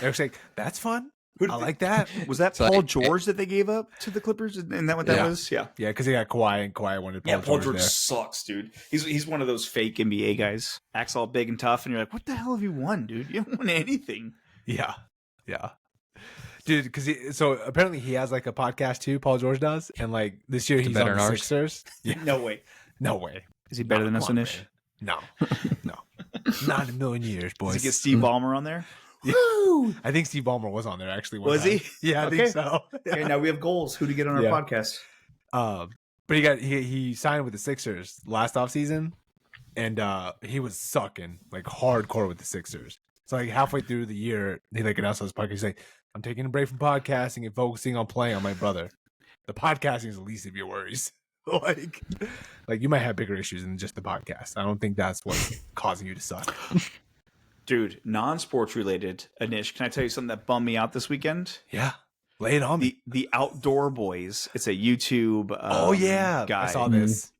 Eric's like, that's fun. I like that. Was that So, Paul George that they gave up to the Clippers? Isn't that what that was? Yeah. Yeah, because they got Kawhi and Kawhi wanted Paul George there. sucks, dude. He's one of those fake NBA guys. Acts all big and tough, and you're like, what the hell have you won, dude? You haven't won anything. Yeah. Dude, because so apparently he has like a podcast too, Paul George does, and like this year he's better on than the ours? Sixers. Yeah. No way. No way. Is he better than us, Come on, Anish? man. No. Not in a million years, boys. Does he get Steve Ballmer on there? Woo! I think Steve Ballmer was on there actually. Was he? Yeah, I Okay. think so. Okay, now we have goals. Who to get on our Yeah. podcast? But he signed with the Sixers last offseason, and he was sucking like hardcore with the Sixers. So like halfway through the year, he like announced on his podcast, he's like, "I'm taking a break from podcasting and focusing on playing on my brother. The podcasting is the least of your worries." like you might have bigger issues than just the podcast. I don't think that's what's causing you to suck. Dude, non-sports related, Anish, can I tell you something that bummed me out this weekend? Yeah, lay it on me. The Outdoor Boys. It's a YouTube guy. I saw this.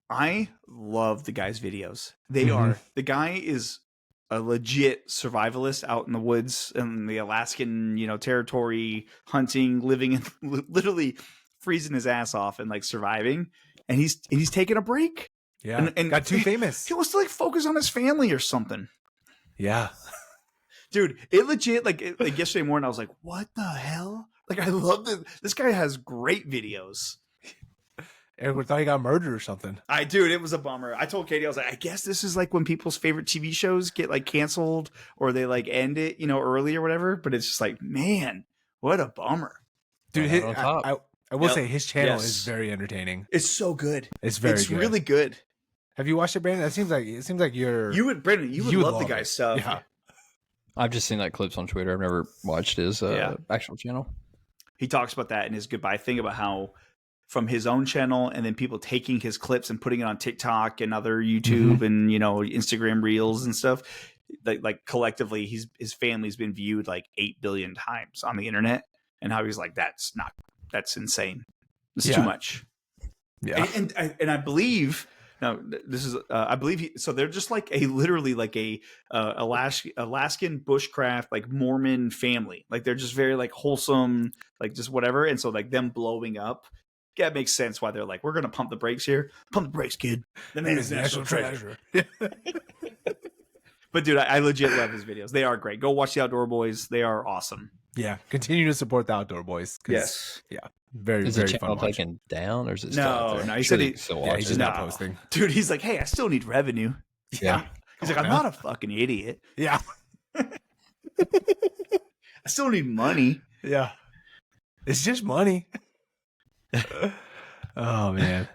I love the guy's videos. The guy is a legit survivalist out in the woods in the Alaskan, territory, hunting, living in literally freezing his ass off and like surviving. And he's taking a break. Yeah, and got too famous. He wants to like focus on his family or something. Yeah. Dude, it legit like yesterday morning I was like, what the hell? Like I love this guy has great videos. Everyone thought he got murdered or something. Dude, it was a bummer. I told Katie, I was like, I guess this is like when people's favorite TV shows get like canceled or they like end it, early or whatever. But it's just like, man, what a bummer. Dude, on I will say his channel is very entertaining. It's so good. It's very good. Really good. Have you watched it, Brandon? It seems like Brandon, you would love the guy's stuff. Yeah. I've just seen like clips on Twitter. I've never watched his actual channel. He talks about that in his goodbye thing about how from his own channel and then people taking his clips and putting it on TikTok and other YouTube and Instagram reels and stuff. Like collectively, his family's been viewed like 8 billion times on the internet, and how he's like, that's insane. It's too much. Yeah, and I believe. No, this is. I believe so. They're just like literally like a Alaskan bushcraft like Mormon family. Like they're just very like wholesome, like just whatever. And so like them blowing up, that makes sense why they're like, we're gonna pump the brakes here. Pump the brakes, kid. The man is national treasure. But dude, I legit love his videos. They are great. Go watch the Outdoor Boys. They are awesome. Yeah, continue to support the Outdoor Boys. Yes. Yeah. Very, is very the channel fun. Taken down, or is it no? He said he's just not posting. Dude, he's like, hey, I still need revenue. Yeah. He's like, I'm not a fucking idiot. Yeah. I still need money. Yeah. It's just money. Oh man.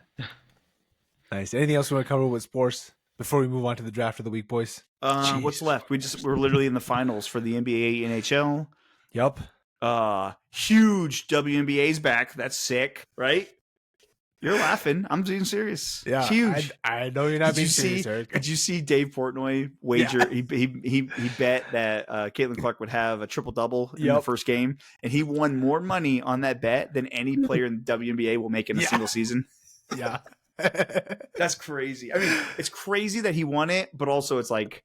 Nice. Anything else we want to cover with sports before we move on to the draft of the week, boys? What's left? We're literally in the finals for the NBA, NHL. Yup. Huge WNBA's back. That's sick, right? You're laughing. I'm being serious. Yeah, it's huge. I know you're not being serious, Eric. Did you see Dave Portnoy wager? Yeah. He bet that Caitlin Clark would have a triple-double in the first game, and he won more money on that bet than any player in the WNBA will make in a single season. Yeah. That's crazy. I mean, it's crazy that he won it, but also it's like,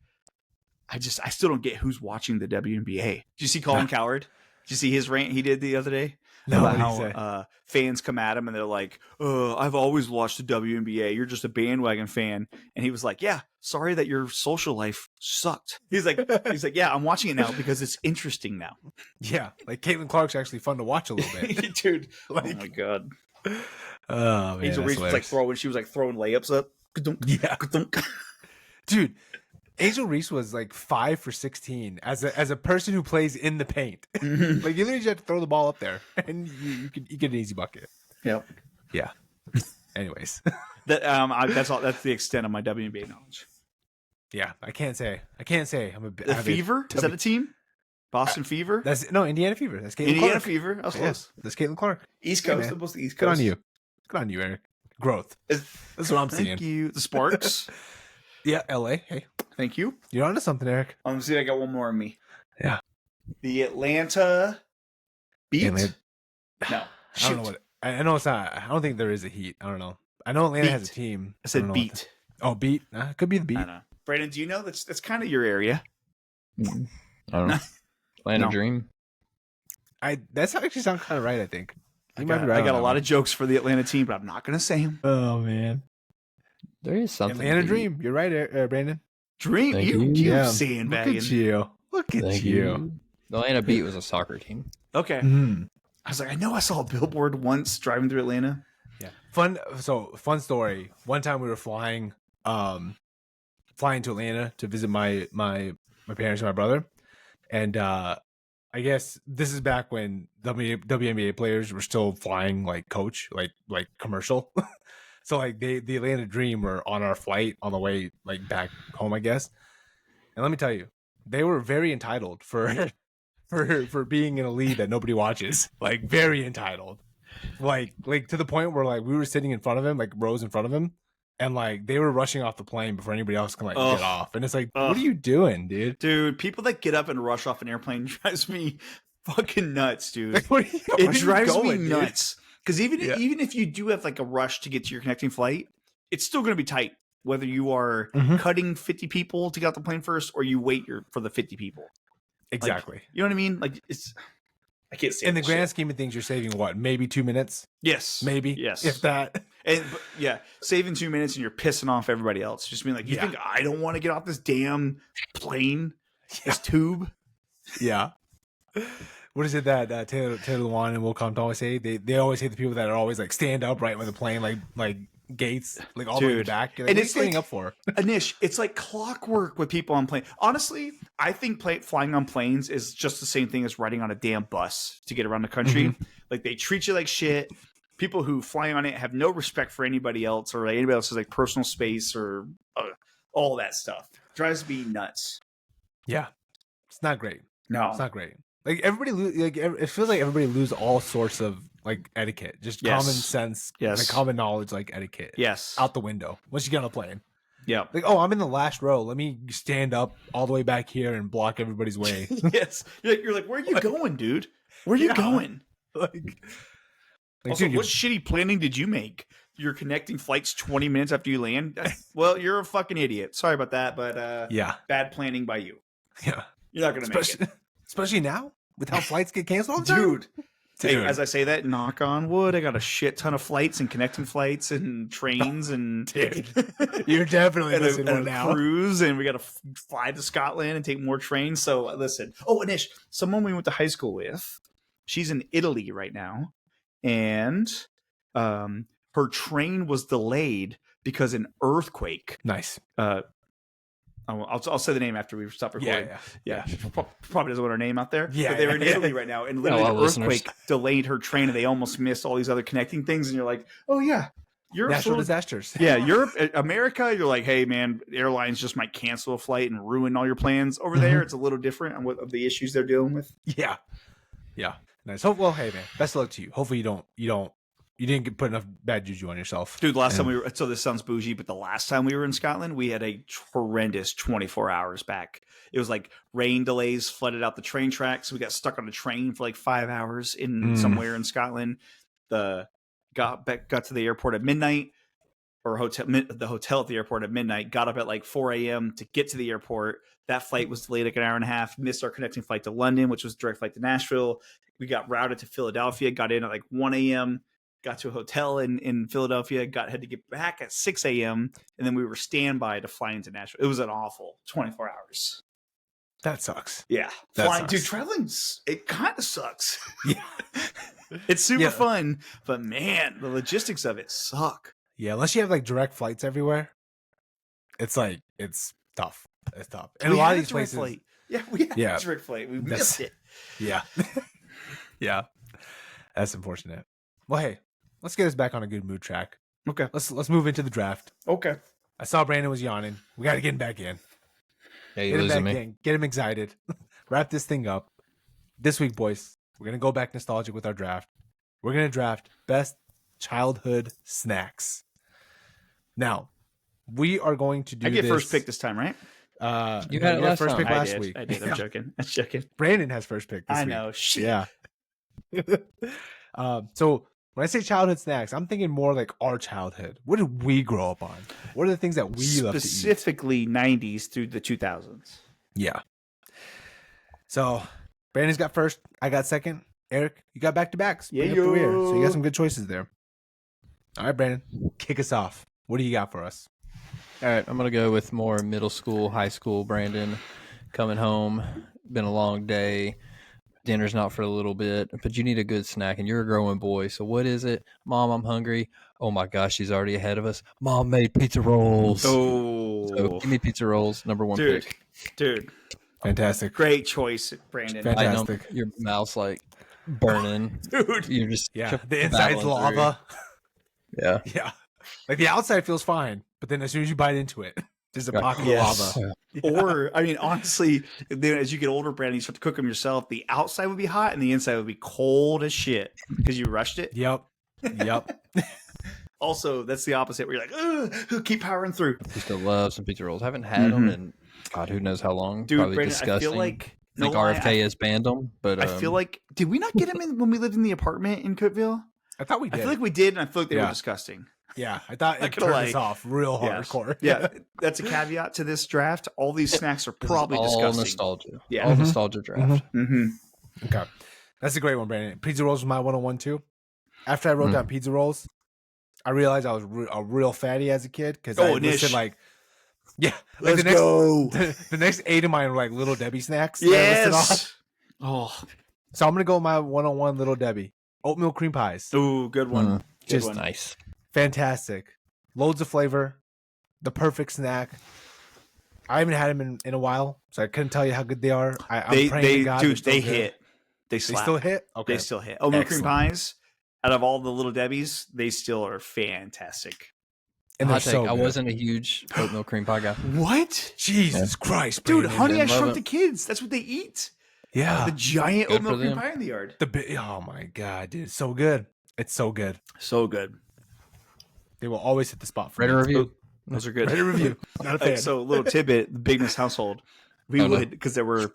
I still don't get who's watching the WNBA. Did you see Colin Cowherd? Did you see his rant he did the other day? No, about how fans come at him and they're like, I've always watched the WNBA. You're just a bandwagon fan. And he was like, yeah, sorry that your social life sucked. He's like, yeah, I'm watching it now because it's interesting now. Yeah. Like Caitlin Clark's actually fun to watch a little bit. Dude. Like, oh my God. Oh, man. Angel Reese was like throwing layups up. Yeah. Dude. Angel Reese was like 5 for 16 as a person who plays in the paint. Like you literally just have to throw the ball up there and you get an easy bucket. Yep. Yeah. Anyways, that's all. That's the extent of my WNBA knowledge. Yeah, I can't say. I'm a bit. The Fever is that a team? Boston Fever. That's Indiana Fever. That's Caitlin Indiana Clark. Fever. I was close. That's Caitlin Clark. East Coast. The most East Coast. Good on you, Eric. Growth. That's what I'm seeing. Thank you. The Sparks. Yeah, LA. Hey. Thank you. You're onto something, Eric. I'm gonna see if I got one more on me. Yeah. The Atlanta Beat. No. Shoot. I don't know what. I know it's not. I don't think there is a Heat. I don't know. I know Atlanta has a team. I said Beat. Beat. Could be the Beat. I don't know. Brandon, do you know that's kind of your area? I don't know. Atlanta Dream. That's actually sound kind of right. I think. I got a lot of jokes for the Atlanta team, but I'm not gonna say them. Oh man. There is something. Atlanta Dream. You're right, Brandon. Dream. You sandbagging. Look at you. The Atlanta Beat was a soccer team. Okay. I was like, I know I saw a billboard once driving through Atlanta. Yeah. Fun story. One time we were flying to Atlanta to visit my parents and my brother. And I guess this is back when WNBA players were still flying like coach, like commercial. So like the Atlanta Dream were on our flight on the way like back home, I guess. And let me tell you, they were very entitled for being in a league that nobody watches. Like very entitled. Like to the point where like we were sitting in front of him, like rows in front of him, and like they were rushing off the plane before anybody else can like get off. And it's like, what are you doing, dude? Dude, people that get up and rush off an airplane drives me fucking nuts, dude. Like, it drives me nuts. Because even if you do have like a rush to get to your connecting flight, it's still going to be tight. Whether you are cutting 50 people to get off the plane first, or you wait for the 50 people. Exactly. Like, you know what I mean? Like I can't say in the grand scheme of things, you're saving what? Maybe 2 minutes. Yes. Maybe. Yes. If that. Saving 2 minutes and you're pissing off everybody else. Just being like, you think I don't want to get off this damn plane, this tube? Yeah. What is it that Taylor Lewan and Will Compton always say? They always hate the people that are always like stand up right when the plane like gates like all the way back. Like, and it's standing up for Anish. It's like clockwork with people on plane. Honestly, I think flying on planes is just the same thing as riding on a damn bus to get around the country. Like they treat you like shit. People who fly on it have no respect for anybody else or anybody else's like personal space or all that stuff. Drives me nuts. Yeah, it's not great. No, it's not great. Like it feels like everybody lose all sorts of like etiquette, just common sense, like common knowledge, like etiquette. Yes, out the window once you get on a plane. Yeah, like I'm in the last row. Let me stand up all the way back here and block everybody's way. Yes, you're like, where are you going, dude? Where are you going? Like also, dude, what shitty planning did you make? You're connecting flights 20 minutes after you land. Well, you're a fucking idiot. Sorry about that, but bad planning by you. Yeah, you're not gonna make it. Especially now, with how flights get canceled all the time. Dude. Hey, as I say that, knock on wood, I got a shit ton of flights and connecting flights and trains and dude, you're definitely missing one now. Cruise, and we got to fly to Scotland and take more trains. So listen. Oh, Anish, someone we went to high school with, she's in Italy right now, and her train was delayed because an earthquake. Nice. I'll say the name after we stop recording. Yeah. Probably doesn't want her name out there. Yeah, but they were in Italy right now, and literally the earthquake delayed her train, and they almost missed all these other connecting things. And you're like, oh yeah, Europe, natural disasters. Yeah, Europe, America. You're like, hey man, airlines just might cancel a flight and ruin all your plans. Over there, it's a little different on what of the issues they're dealing with. Yeah. Nice. Well, hey man, best of luck to you. Hopefully you don't you didn't put enough bad juju on yourself. Dude, last time we were, so this sounds bougie, but the last time we were in Scotland, we had a horrendous 24 hours back. It was like rain delays flooded out the train tracks. We got stuck on a train for like 5 hours in somewhere in Scotland. Got to the airport at midnight, or the hotel at the airport at midnight. Got up at like 4 a.m. to get to the airport. That flight was delayed like an hour and a half. Missed our connecting flight to London, which was a direct flight to Nashville. We got routed to Philadelphia. Got in at like 1 a.m. Got to a hotel in Philadelphia. Had to get back at 6 a.m. And then we were standby to fly into Nashville. It was an awful 24 hours. That sucks. Yeah. Dude, traveling's, it kind of sucks. Yeah. It's super fun, but man, the logistics of it suck. Yeah, unless you have like direct flights everywhere, it's tough. It's tough. And a lot of these places. Flight. Yeah, we had a direct flight. We missed it. Yeah. Yeah. That's unfortunate. Well, hey, let's get us back on a good mood track. Okay. Let's move into the draft. Okay. I saw Brandon was yawning. We got to get him back in. Yeah, you're losing me. Get him excited. Wrap this thing up. This week, boys, we're going to go back nostalgic with our draft. We're going to draft best childhood snacks. Now, we are going to do this. I get this. first pick this time, right? You had it last first time. pick last week. I did. I'm joking. I'm joking. Brandon has first pick this week. I know. Shit. Yeah. So when I say childhood snacks, I'm thinking more like our childhood. What did we grow up on? What are the things that we love to eat? Specifically 90s through the 2000s. Yeah. So Brandon's got first. I got second. Eric, you got back-to-backs. Yeah, So you got some good choices there. All right, Brandon, kick us off. What do you got for us? All right, I'm going to go with more middle school, high school Brandon. Coming home, been a long day. Dinner's not for a little bit, but you need a good snack, and you're a growing boy. So what is it? Mom, I'm hungry. Oh, my gosh, she's already ahead of us. Mom made pizza rolls. Oh. So give me pizza rolls, number one pick. Dude. Fantastic. Great choice, Brandon. Fantastic. I know your mouth's like burning. Dude. You're just the inside's lava. Yeah. Yeah. Like the outside feels fine, but then as soon as you bite into it, there's a pocket of lava. Yeah. Or, I mean, honestly, then as you get older, Brandon, you start to cook them yourself. The outside would be hot and the inside would be cold as shit because you rushed it. Yep. Also, that's the opposite where you're like, ugh, keep powering through. I still love some pizza rolls. Haven't had them in, God, who knows how long. Dude, probably Brandon, disgusting. I feel like RFK has banned them, but I feel like, did we not get them in when we lived in the apartment in Cookeville? I thought we did. I feel like we did, and I feel like they were disgusting. Yeah, I thought it turned us off real hardcore. Yeah, that's a caveat to this draft. All these snacks are probably all disgusting. Nostalgia. Yeah. All nostalgia draft. Okay. That's a great one, Brandon. Pizza rolls was my 101 too. After I wrote down pizza rolls, I realized I was a real fatty as a kid because I listed like, let's go. The next 8 of mine were like Little Debbie snacks. Yes. Oh, so I'm gonna go with my 101 Little Debbie oatmeal cream pies. Ooh, good one. Just nice. Fantastic. Loads of flavor. The perfect snack. I haven't had them in a while, so I couldn't tell you how good they are. I'm praying to God. Dude, they hit. They slap. They still hit? Okay. They still hit. Oatmeal cream pies, out of all the Little Debbies, they still are fantastic. And they're so I wasn't a huge oatmeal cream pie guy. What? Jesus Christ, Brandon. Dude, Honey, I Shrunk the Kids. That's what they eat. Yeah. The giant Good oatmeal for cream them. pie in the yard. Oh my God, dude. It's so good. It's so good. So good. They will always hit the spot for Rate a review. Those are good. Rate a review. Not a fan. So, little tidbit, the Bigness household. We would, because there were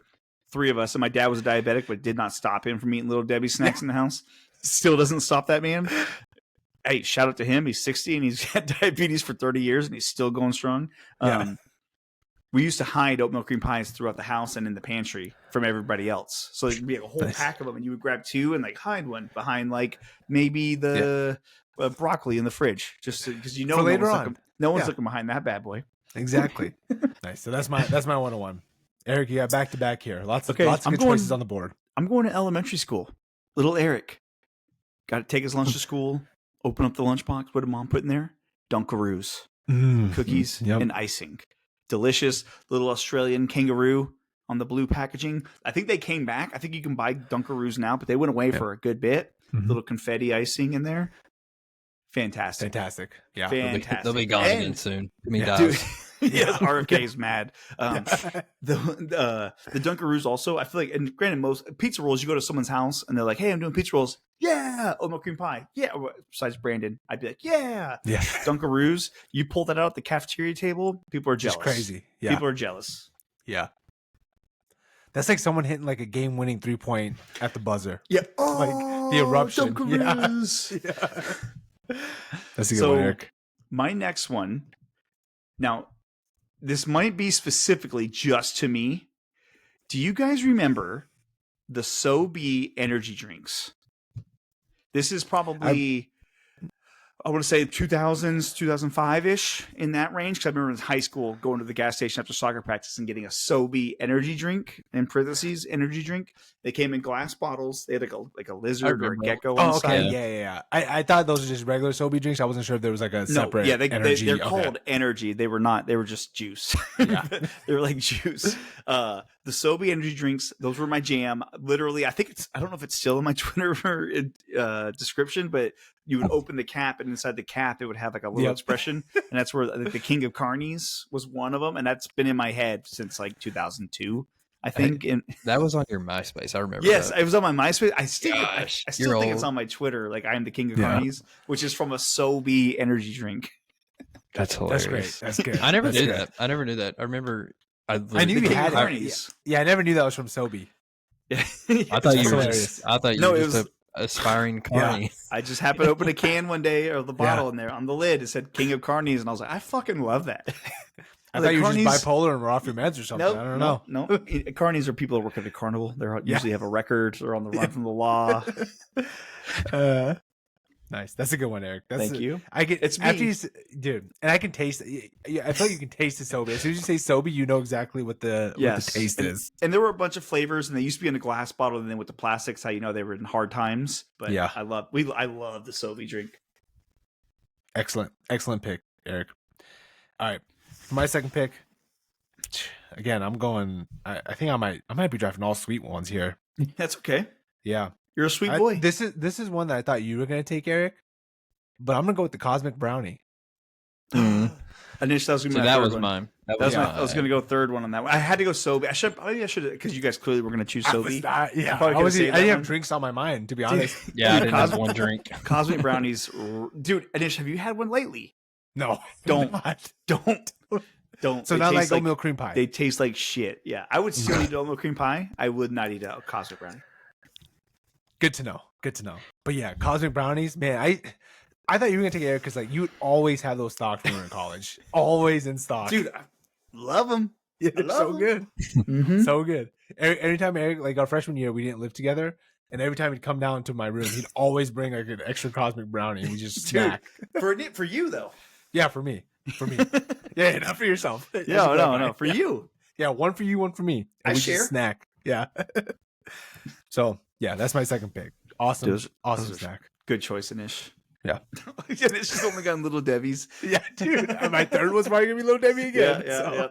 3 of us, and my dad was a diabetic, but did not stop him from eating Little Debbie snacks in the house. Still doesn't stop that man. Hey, shout out to him. He's 60 and he's had diabetes for 30 years and he's still going strong. We used to hide oatmeal cream pies throughout the house and in the pantry from everybody else. So there'd be a whole pack of them, and you would grab 2 and like hide one behind like maybe the broccoli in the fridge, just because you know later on. No one's looking behind that bad boy. Exactly. Nice. So that's my 101. Eric, you got back to back here. Lots of good choices on the board. I'm going to elementary school. Little Eric got to take his lunch to school. Open up the lunchbox. What did Mom put in there? Dunkaroos, cookies, and icing. Delicious little Australian kangaroo on the blue packaging. I think they came back. I think you can buy Dunkaroos now, but they went away for a good bit. Little confetti icing in there. Fantastic. Yeah. Fantastic. They'll be gone again soon. Dude, yes, RFK is mad. The Dunkaroos also, I feel like, and granted, most pizza rolls, you go to someone's house and they're like, hey, I'm doing pizza rolls. yeah. Oatmeal cream pie, yeah. Besides Brandon, I'd be like, yeah. Yeah. Dunkaroos, you pull that out at the cafeteria table, people are jealous. Just crazy. Yeah. People are jealous. Yeah. That's like someone hitting like a game-winning 3-point at the buzzer. Yeah. Like the eruption. Dunkaroos. Yeah. That's a good one, Eric. My next one. Now, this might be specifically just to me. Do you guys remember the SoBe energy drinks? This is probably, I want to say 2000s, 2005-ish, in that range. Because I remember in high school going to the gas station after soccer practice and getting a SoBe energy drink, in parentheses, energy drink. They came in glass bottles. They had like a lizard or a gecko on the side. Yeah. I thought those were just regular SoBe drinks. I wasn't sure if there was like a separate energy. They're called energy. They were not. They were just juice. Yeah. They were like juice. The SoBe energy drinks, those were my jam. Literally, I don't know if it's still in my Twitter description, but you would open the cap, and inside the cap, it would have like a little expression. And that's where the King of Carnies was one of them. And that's been in my head since like 2002, I think. And that was on your MySpace. I remember. Yes, that. It was on my MySpace. I still think it's old. on my Twitter. Like, I am the King of Carnies, which is from a SoBe energy drink. That's hilarious. That's great. That's good. I never knew that. I never knew that. I remember. I knew you had Carnies. Yeah, I never knew that was from SoBe. Yeah. I thought you were just. I thought you were just an aspiring Carney. Yeah. I just happened to open a can one day, or the bottle, and there on the lid it said King of Carnies, and I was like, I fucking love that. I thought you were just bipolar and were off your meds or something. I don't know. No. Carnies are people that work at a carnival. They usually have a record. They're on the run from the law. Nice. That's a good one, Eric. Thank you. It's after dude, and I can taste it. I feel like you can taste the SoBe. As soon as you say SoBe, you know exactly what the taste is. And there were a bunch of flavors, and they used to be in a glass bottle, and then with the plastics, how you know they were in hard times. But yeah, I love the SoBe drink. Excellent pick, Eric. All right, for my second pick, again, I'm going. I think I might be drafting all sweet ones here. That's okay. Yeah. You're a sweet boy. This is one that I thought you were going to take, Eric, but I'm going to go with the Cosmic Brownie. Initially, that was going to be my third one. Mine. I was going to go third one on that one. I had to go SoBe. I should because you guys clearly were going to choose SoBe. I didn't have drinks on my mind, to be honest. Yeah, I didn't have one drink. Cosmic Brownies, dude. Anish, have you had one lately? No, don't. So not like oatmeal cream pie. They taste like shit. Yeah, I would still eat oatmeal cream pie. I would not eat a Cosmic Brownie. Good to know. But yeah, Cosmic Brownies, man, I thought you were gonna take Eric because like you would always have those stocks when you were in college, always in stock, dude. I love them. Yeah, they're so good, so good. Every time Eric, like our freshman year, we didn't live together, and every time he'd come down to my room, he'd always bring like an extra Cosmic Brownie, and we just snack. For you though. Yeah, for me. Yeah, not for yourself. No, for you. Yeah, one for you, one for me. And we share. just snack. Yeah. So. Yeah, that's my second pick. Awesome snack. Good choice, Anish. Yeah. It's just only gotten Little Debbie's. Yeah, dude. My third was probably gonna be Little Debbie again. Yeah.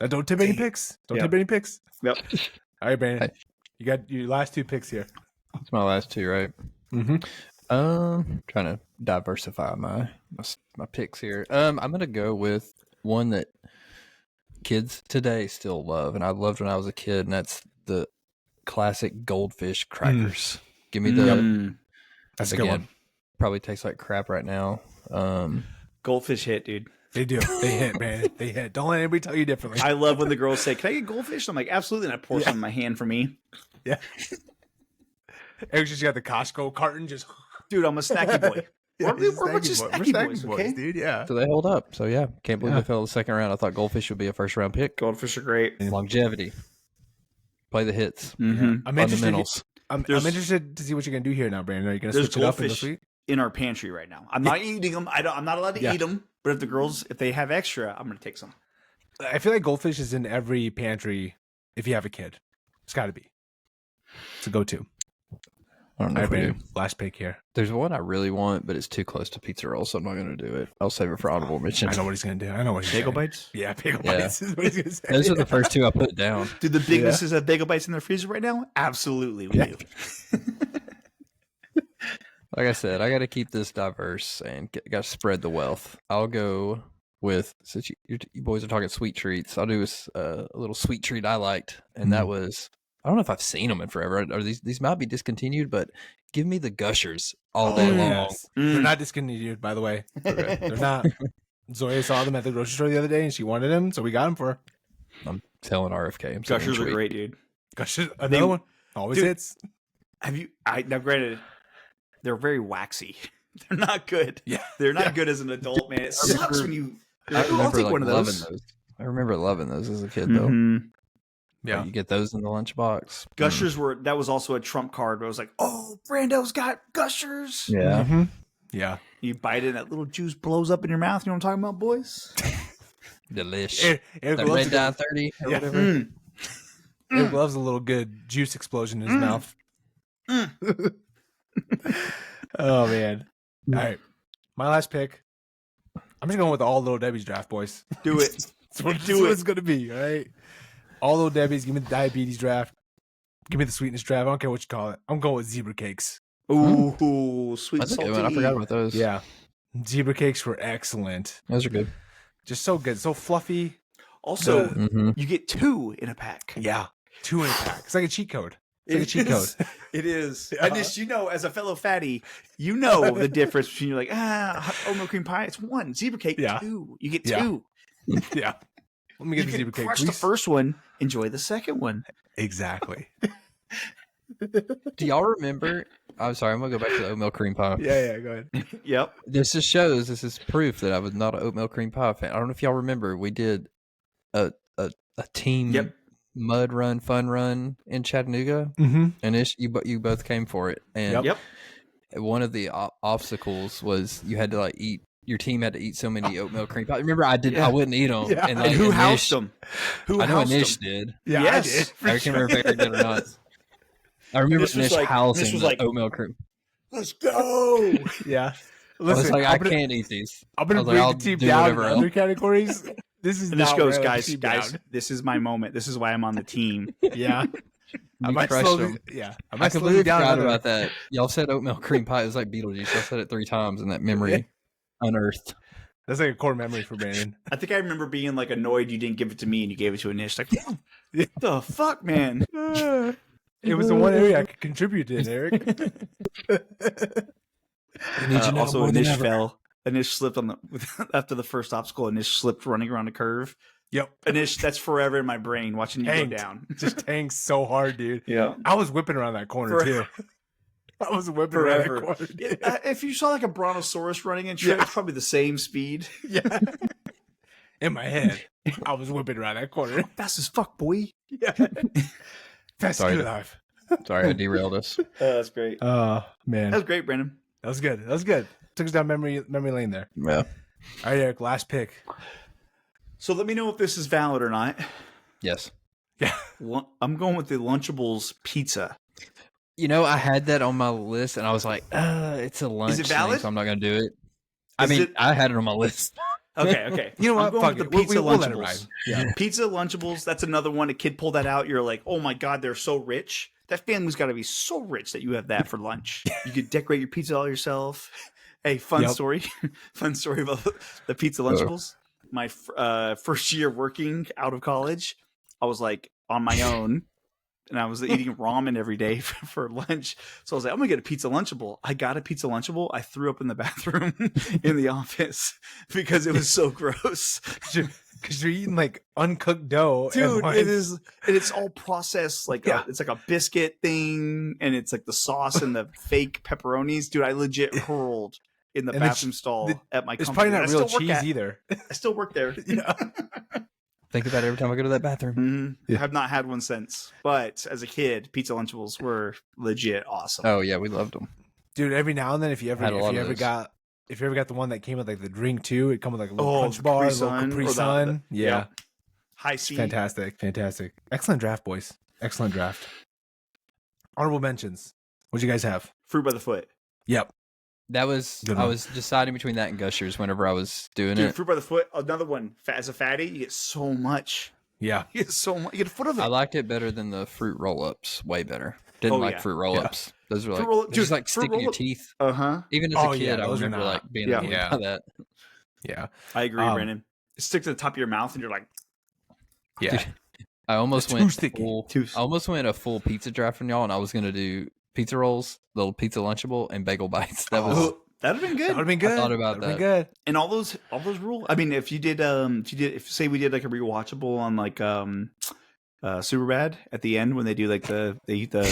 Don't tip any picks. Tip any picks. Yep. All right, Brandon. You got your last two picks here. That's my last two, right? Mm-hmm. Trying to diversify my picks here. I'm gonna go with one that kids today still love, and I loved when I was a kid, and that's the classic goldfish crackers. Give me the that's a good one. Probably tastes like crap right now. Goldfish hit, dude. They do. They hit, man. They hit. Don't let anybody tell you differently. I love when the girls say, "Can I get goldfish?" I'm like, "Absolutely!" And I pour some in my hand for me. Yeah. Eric's just got the Costco carton. Just, dude, I'm a snacky boy. We're just snacky boys, okay? Dude. Yeah. So they hold up. So yeah, can't believe they fell the second round. I thought goldfish would be a first round pick. Goldfish are great. Longevity. Play the hits. Mm-hmm. Fundamentals. I'm interested to see what you're gonna do here now, Brandon. Are you gonna switch it up in this week? In our pantry right now. I'm not eating them. I'm not allowed to eat them. But if they have extra, I'm gonna take some. I feel like goldfish is in every pantry if you have a kid. It's got to be. It's a go-to. I don't know if we do. Last pick here. There's one I really want, but it's too close to pizza rolls, so I'm not going to do it. I'll save it for honorable mention. I know what he's going to do. I know what he's Bagel bites? Yeah, bagel bites is what he's going to say. Those are the first two I put down. Do the bignesses have bagel bites in their freezer right now? Absolutely, we do. Like I said, I got to keep this diverse and got to spread the wealth. I'll go with, since you boys are talking sweet treats, I'll do a little sweet treat I liked, and that was I don't know if I've seen them in forever. Or these might be discontinued, but give me the Gushers all day long. Yes. They're not discontinued, by the way. Okay. They're not. Zoya saw them at the grocery store the other day, and she wanted them, so we got them for her. I'm telling RFK. Gushers are great, dude. Gushers, another one. Always hits. Have you? Now, granted, they're very waxy. They're not good. Yeah, they're not good as an adult, man. It sucks when you. I remember like loving those. I remember loving those as a kid, though. Yeah, you get those in the lunchbox. Gushers that was also a trump card. Where I was like, oh, Brando's got Gushers. Yeah, yeah. You bite it, and that little juice blows up in your mouth. You know what I'm talking about, boys? Delicious. That red dye 30 or whatever. Eric loves a little good juice explosion in his mouth. Oh man! All right, my last pick. I'm just going with all Little Debbie's draft, boys. Do it. That's what it's going to be. All right. All Little Debbie's. Give me the diabetes draft. Give me the sweetness draft. I don't care what you call it. I'm going with zebra cakes. Ooh, sweet salty. I forgot about those. Yeah, zebra cakes were excellent. Those are good. Just so good, so fluffy. Also, you get 2 in a pack. Yeah, 2 in a pack. It's like a cheat code. It's like a cheat code. It is. Yeah. And just, as a fellow fatty, the difference between you're like, oatmeal cream pie. It's 1 zebra cake. 2. You get 2. Yeah. Let me get the zebra cake. Crush the first one. Enjoy the second one. Exactly. Do y'all remember? I'm sorry, I'm gonna go back to the oatmeal cream pie. Yeah, go ahead. Yep. This is proof that I was not an oatmeal cream pie fan. I don't know if y'all remember, we did a team mud run, fun run in Chattanooga, and you both came for it. And one of the obstacles was you had to eat. Your team had to eat so many oatmeal cream pies. Remember, I wouldn't eat them. Yeah. And, who housed them? I know Anish did. Yeah, yes. I did. I can't remember if Eric did or not. I remember Anish housing the oatmeal cream. Let's go. Yeah. Listen, I can't eat these. I'm going to bring the team down in other categories. This is not goes, guys. This is my moment. This is why I'm on the team. Yeah. I might slowly, I completely forgot about that. Y'all said oatmeal cream pie. It was like Beetlejuice. Y'all said it 3 times, and that memory unearthed. That's like a core memory for Brandon. I think I remember being annoyed you didn't give it to me and you gave it to Anish. Like, what the fuck, man? It was the one area I could contribute to, Eric. Also, Anish fell. Anish slipped after the first obstacle. Anish slipped running around a curve. Yep. Anish, that's forever in my brain watching you go down. Just tanked so hard, dude. Yeah. I was whipping around that corner too. I was whipping around that corner. If you saw a brontosaurus running in track, it's probably the same speed. Yeah. In my head, I was whipping around that corner. Fast as fuck, boy. Yeah. Fast as life. Sorry, I derailed us. That's great. Oh, man. That was great, Brandon. That was good. Took us down memory lane there. Yeah. All right, Eric, last pick. So let me know if this is valid or not. Yes. Yeah. I'm going with the Lunchables pizza. I had that on my list, and I was like, it's a lunch Is it valid? thing, so I'm not going to do it. I had it on my list. Okay. You know what? I'm going with the pizza Lunchables. Yeah. Pizza Lunchables, that's another one. A kid pulled that out. You're like, oh my God, they're so rich. That family's got to be so rich that you have that for lunch. You could decorate your pizza all yourself. Hey, fun story. Fun story about the pizza Lunchables. My first year working out of college, I was on my own. And I was eating ramen every day for lunch. So I was like, I'm going to get a pizza Lunchable. I got a pizza Lunchable. I threw up in the bathroom in the office because it was so gross. Because you're eating uncooked dough. Dude, it is. And it's all processed. It's like a biscuit thing. And it's the sauce and the fake pepperonis. Dude, I legit hurled in the bathroom stall at my company. It's probably not real cheese either. I still work there. Yeah. Think about it every time I go to that bathroom. Mm-hmm. Yeah. I have not had one since. But as a kid, pizza Lunchables were legit awesome. Oh yeah, we loved them. Dude, every now and then, if you ever got the one that came with the drink too, it come with a little punch bar, a little Capri Sun. Yeah. High C. Fantastic. Excellent draft, boys. Excellent draft. Honorable mentions. What'd you guys have? Fruit by the foot. Yep. That was I was deciding between that and Gushers whenever I was doing it. Fruit by the foot, another one. As a fatty, you get so much. Yeah. You get so much. You get a foot of it. I liked it better than the fruit roll-ups. Way better. Didn't like fruit roll-ups. Yeah. Those were just sticking your teeth. Uh-huh. Even as a kid, I remember being annoyed by that. Yeah. I agree, Brandon. It sticks to the top of your mouth and you're like... Yeah. I almost It's went too sticky. full. I almost went a full pizza draft from y'all, and I was gonna do pizza rolls, little pizza Lunchable, and bagel bites. That was that'd have been good. That would have been good. I thought about That'd that. been good. And all those rules. I mean, if say we did like a rewatchable on like Superbad at the end when they do like they eat the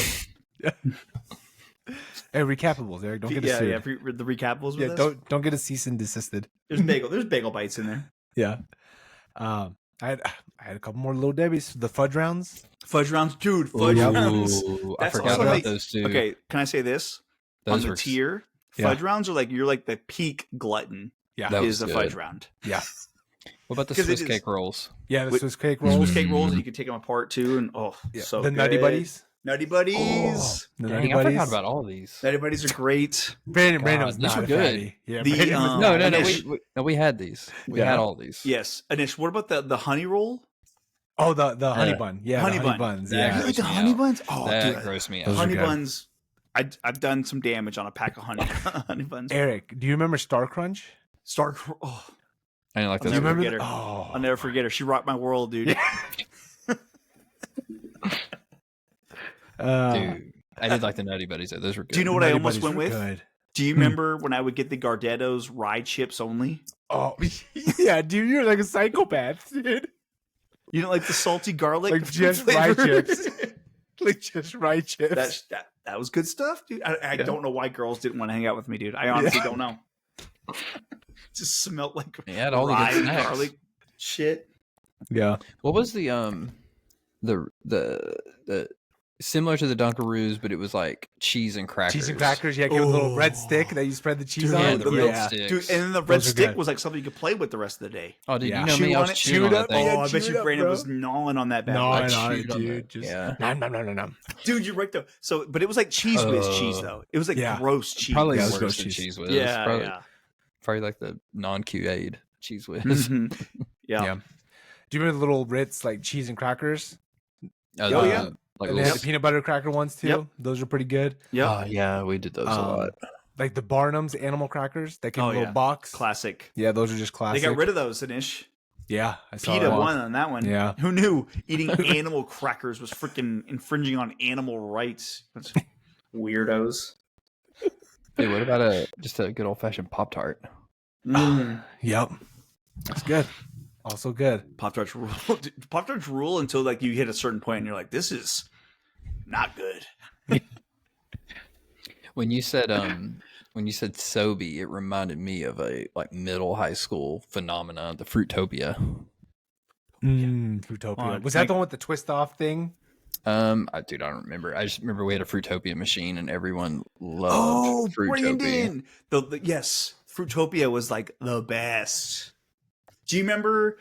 Hey, recapables, Eric. Don't get us sued. the recapables. With us. Don't get a cease and desisted. There's bagel bites in there. Yeah. I had a couple more Little Debbie's. The fudge rounds, dude. Fudge rounds. I forgot about those too. Okay, can I say this? Those on the tier, fudge rounds are like you're like the peak glutton. Yeah, that is a fudge round. Yeah. What about the Swiss cake rolls? Yeah, the Swiss cake rolls. Swiss cake rolls, and you can take them apart too. And so the good. Nutty Buddies. Nutty Buddies. The Nutty Buddies. I forgot about all these. Nutty Buddies are great. Brandon was not good. Fatty. Yeah, no. We had these. We had all these. Yes, Anish. What about the honey roll? Oh, the honey bun. Yeah, honey buns. Yeah, you like the honey buns? Oh, that dude, grossed me out. Honey buns. I've done some damage on a pack of honey buns. Eric, do you remember Star Crunch? Oh, I didn't like that. I'll never forget her. Oh. I'll never forget her. She rocked my world, dude. Dude, I did like the Nutty Buddies. Those were good. Do you know what I almost went with? Good. Do you remember when I would get the Gardetto's rye chips only? Oh, yeah, dude, you're like a psychopath, dude. You don't like the salty garlic? Like just rye chips. Like just rye chips. That was good stuff, dude. I don't know why girls didn't want to hang out with me, dude. I honestly don't know. Just smelled like all rye the good snacks. garlic shit. Yeah. What was the similar to the Dunkaroos, but it was like cheese and crackers. Cheese and crackers, yeah. Give it a little red stick that you spread the cheese on. Yeah, the red sticks. Dude, and then the red stick was like something you could play with the rest of the day. Oh, dude, you know me, I was chewing on that thing. Oh, I bet you Brandon was gnawing on that bad. Gnawing on it, dude. Just, no. Dude, you're right though. So, but it was like Cheese Whiz cheese though. It was like gross cheese. Probably worse than Cheese Whiz. Yeah, probably like the non-Q-aid Cheese Whiz. Mm-hmm. Yeah. Do you remember the little Ritz like cheese and crackers? Oh yeah. Like they had the peanut butter cracker ones too. Yep. Those are pretty good. Yeah, yeah, we did those a lot. Like the Barnum's animal crackers that came in a little box. Classic. Yeah, those are just classic. They got rid of those, Anish. Yeah, I saw PETA won on that one. Yeah. Who knew eating animal crackers was freaking infringing on animal rights? That's weirdos. Hey, what about just a good old fashioned Pop-Tart? Yep, that's good. Also good. Pop-Tarts rule. Pop-Tarts rule until like you hit a certain point and you're like, this is not good. When you said Sobe, it reminded me of a like middle high school phenomenon, the Fruitopia. Fruitopia. Was that the one with the twist off thing? I don't remember. I just remember we had a Fruitopia machine and everyone loved Fruitopia. Brandon! Yes, Fruitopia was like the best. Do you remember,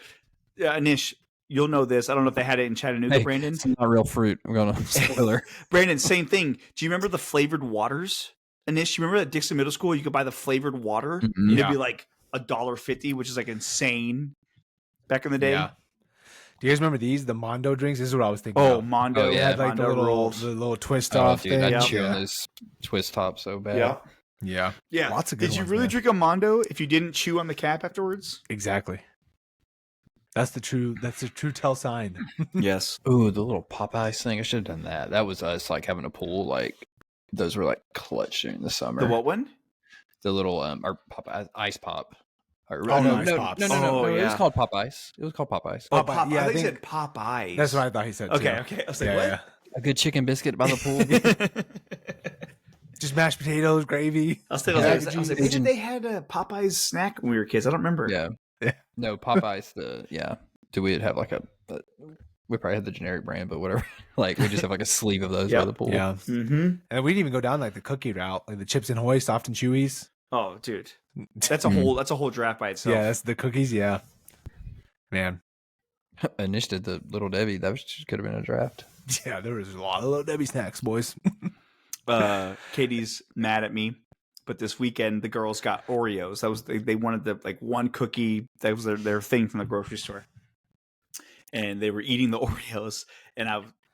Anish? You'll know this. I don't know if they had it in Chattanooga, Brandon. It's not real fruit. I'm going to spoiler. Brandon, same thing. Do you remember the flavored waters? Anish, you remember at Dixon Middle School, you could buy the flavored water? Mm-hmm. It'd be like $1.50, which is like insane back in the day. Yeah. Do you guys remember these? The Mondo drinks? This is what I was thinking. Oh, Mondo. Yeah, had like Mondo the little twist off thing. I'd chew on this twist top so bad. Yeah. Lots of good Did you ones, really man. drink a Mondo if you didn't chew on the cap afterwards? Exactly. That's the true tell sign. Yes. Ooh, the little Popeyes thing. I should have done that. That was us like having a pool. Like those were like clutch during the summer. The what one? The little or Popeyes ice pop. No. It was called Popeyes. It was called Popeyes. Oh, Popeyes. Yeah, I think he said Popeyes. That's what I thought he said. Okay. I was like, what? Yeah. A good chicken biscuit by the pool. Just mashed potatoes, gravy. I was like, maybe they had a Popeyes snack when we were kids. I don't remember. Yeah. No, Popeyes. Do we have like we probably had the generic brand, but whatever. Like we just have like a sleeve of those by the pool. Yeah. Mm-hmm. And we didn't even go down like the cookie route, like the Chips and Ahoy, Soft and Chewies. Oh, dude, that's a whole draft by itself. Yeah, that's the cookies. Yeah, man. Anish did the Little Debbie. That could have been a draft. Yeah, there was a lot of Little Debbie snacks, boys. Katie's mad at me, but this weekend the girls got Oreos. That was they wanted the like one cookie. That was their thing from the grocery store, and they were eating the Oreos. And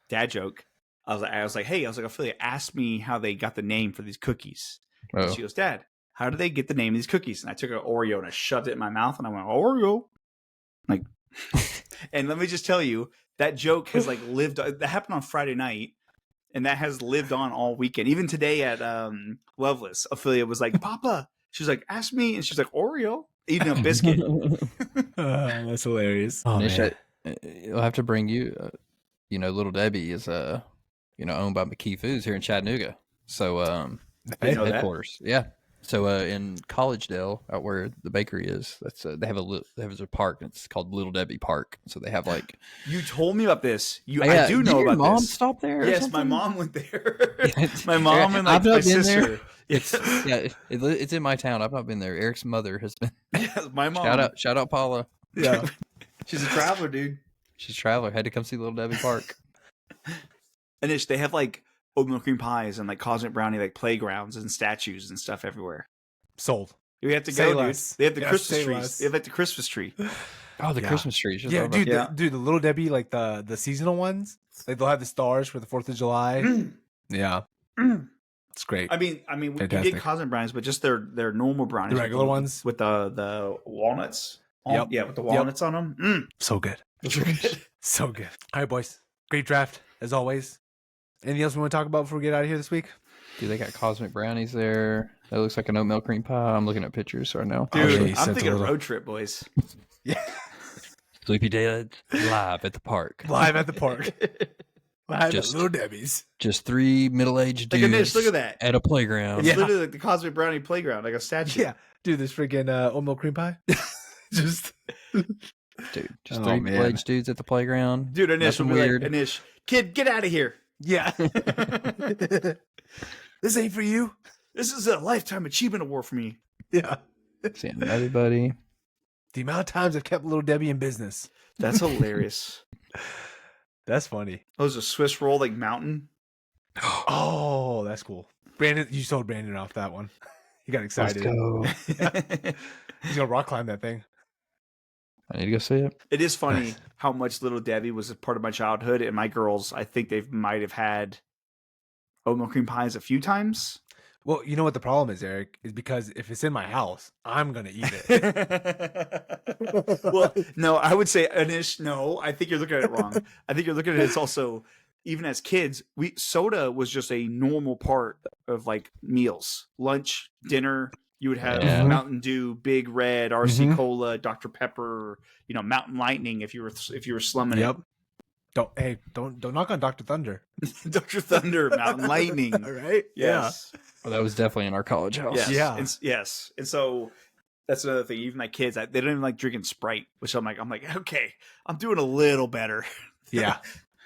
dad joke. I was like, hey, Ophelia, ask me how they got the name for these cookies. Oh. And she goes, Dad, how do they get the name of these cookies? And I took an Oreo and I shoved it in my mouth and I went, Oreo. Like, and let me just tell you, That joke has like lived. That happened on Friday night, and that has lived on all weekend. Even today at Loveless, Ophelia was like, "Papa," she's like, "Ask me," and she's like, "Oreo," eating a biscuit. That's hilarious. Oh Nish, man, I'll have to bring you. Little Debbie is owned by McKee Foods here in Chattanooga. So headquarters, yeah. So in Collegedale, out where the bakery is, that's they have a park. It's called Little Debbie Park. So they have like. You told me about this. I do know about this. Your mom stopped there? Yes, my mom went there. My mom and like my sister. It's in my town. I've not been there. Eric's mother has been. Yes, my mom. Shout out Paula. Yeah, she's a traveler, dude. She's a traveler. Had to come see Little Debbie Park. And they have like oatmeal cream pies and like cosmic brownie like playgrounds and statues and stuff everywhere. Sold. We have to go, dude. They have the Christmas trees. They have like the Christmas tree. Oh, the Christmas trees. Yeah, dude. The Little Debbie, like the seasonal ones. Like they'll have the stars for the 4th of July. Yeah. It's great. I mean, we get cosmic brownies, but just their normal brownies, the regular ones with the walnuts. Yeah, with the walnuts on them. So good. So good. All right, boys. Great draft as always. Anything else we want to talk about before we get out of here this week? Dude, they got cosmic brownies there. That looks like an oatmeal cream pie. I'm looking at pictures right now. Dude, I'm thinking of road trip, boys. Yeah. Sleepy Dad live at the park. Live at Little Debbie's. Just 3 middle-aged dudes. Look at that. At a playground. It's literally like the cosmic brownie playground, like a statue. Yeah. Dude, this freaking oatmeal cream pie. Just 3 middle-aged dudes at the playground. Dude, Anish will be weird. Like, Anish, kid, get out of here. Yeah. This ain't for you. This is a Lifetime Achievement Award for me. Yeah. Seeing everybody. The amount of times I've kept Little Debbie in business. That's hilarious. That's funny. Oh, there's a Swiss roll like mountain. Oh, that's cool. Brandon, you sold Brandon off that one. He got excited. Let's go. He's gonna rock climb that thing. I need to go see it. It is funny how much Little Debbie was a part of my childhood, and my girls, I think they might have had oatmeal cream pies a few times. Well, you know what the problem is, Eric, is because if it's in my house, I'm gonna eat it. Well, no, I would say, Anish, no, I think you're looking at it wrong. I think you're looking at it. It's also, even as kids, soda was just a normal part of like meals, lunch, dinner. You would have Mountain Dew, Big Red, RC Cola, Dr. Pepper, Mountain Lightning if you were slumming it. Don't knock on Dr. Thunder. Dr. Thunder, Mountain Lightning. All right. Yes. Yeah. Well, that was definitely in our college house. Yes. Yeah. Yes. And so that's another thing. Even my kids, they don't even like drinking Sprite, which I'm like, okay, I'm doing a little better. Yeah.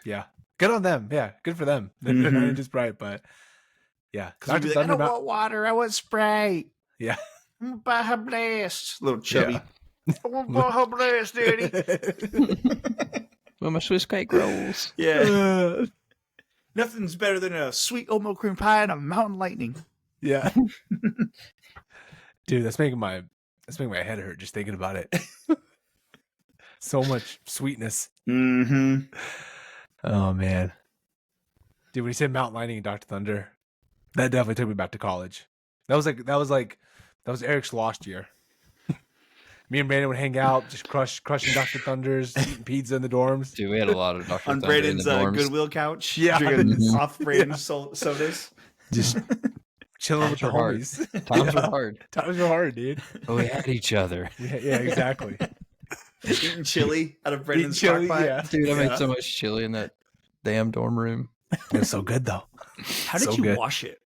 Yeah. Good on them. Yeah. Good for them. They're not into Sprite, but yeah. Dr. Thunder, I don't want water. I want Sprite. Yeah. I'm gonna buy her blast. Little chubby. Yeah. I want to buy her blast, Daddy. Well, my Swiss cake rolls. Yeah. Nothing's better than a sweet oatmeal cream pie and a Mountain Lightning. Yeah. Dude, that's making my head hurt just thinking about it. So much sweetness. Mm-hmm. Oh man. Dude, when you said Mountain Lightning and Dr. Thunder, that definitely took me back to college. That was Eric's lost year. Me and Brandon would hang out, just crushing Dr. Thunders, eating pizza in the dorms. Dude, we had a lot of Dr. On Thunder Brandon's in the dorms. Goodwill couch. Yeah. Drinking off-brand sodas. Just chilling with the homies. Times were hard. Times were hard, dude. But we had each other. Yeah, exactly. Eating chili out of Brandon's crock pot. Yeah. Dude, I made so much chili in that damn dorm room. It was so good, though. How did you wash it?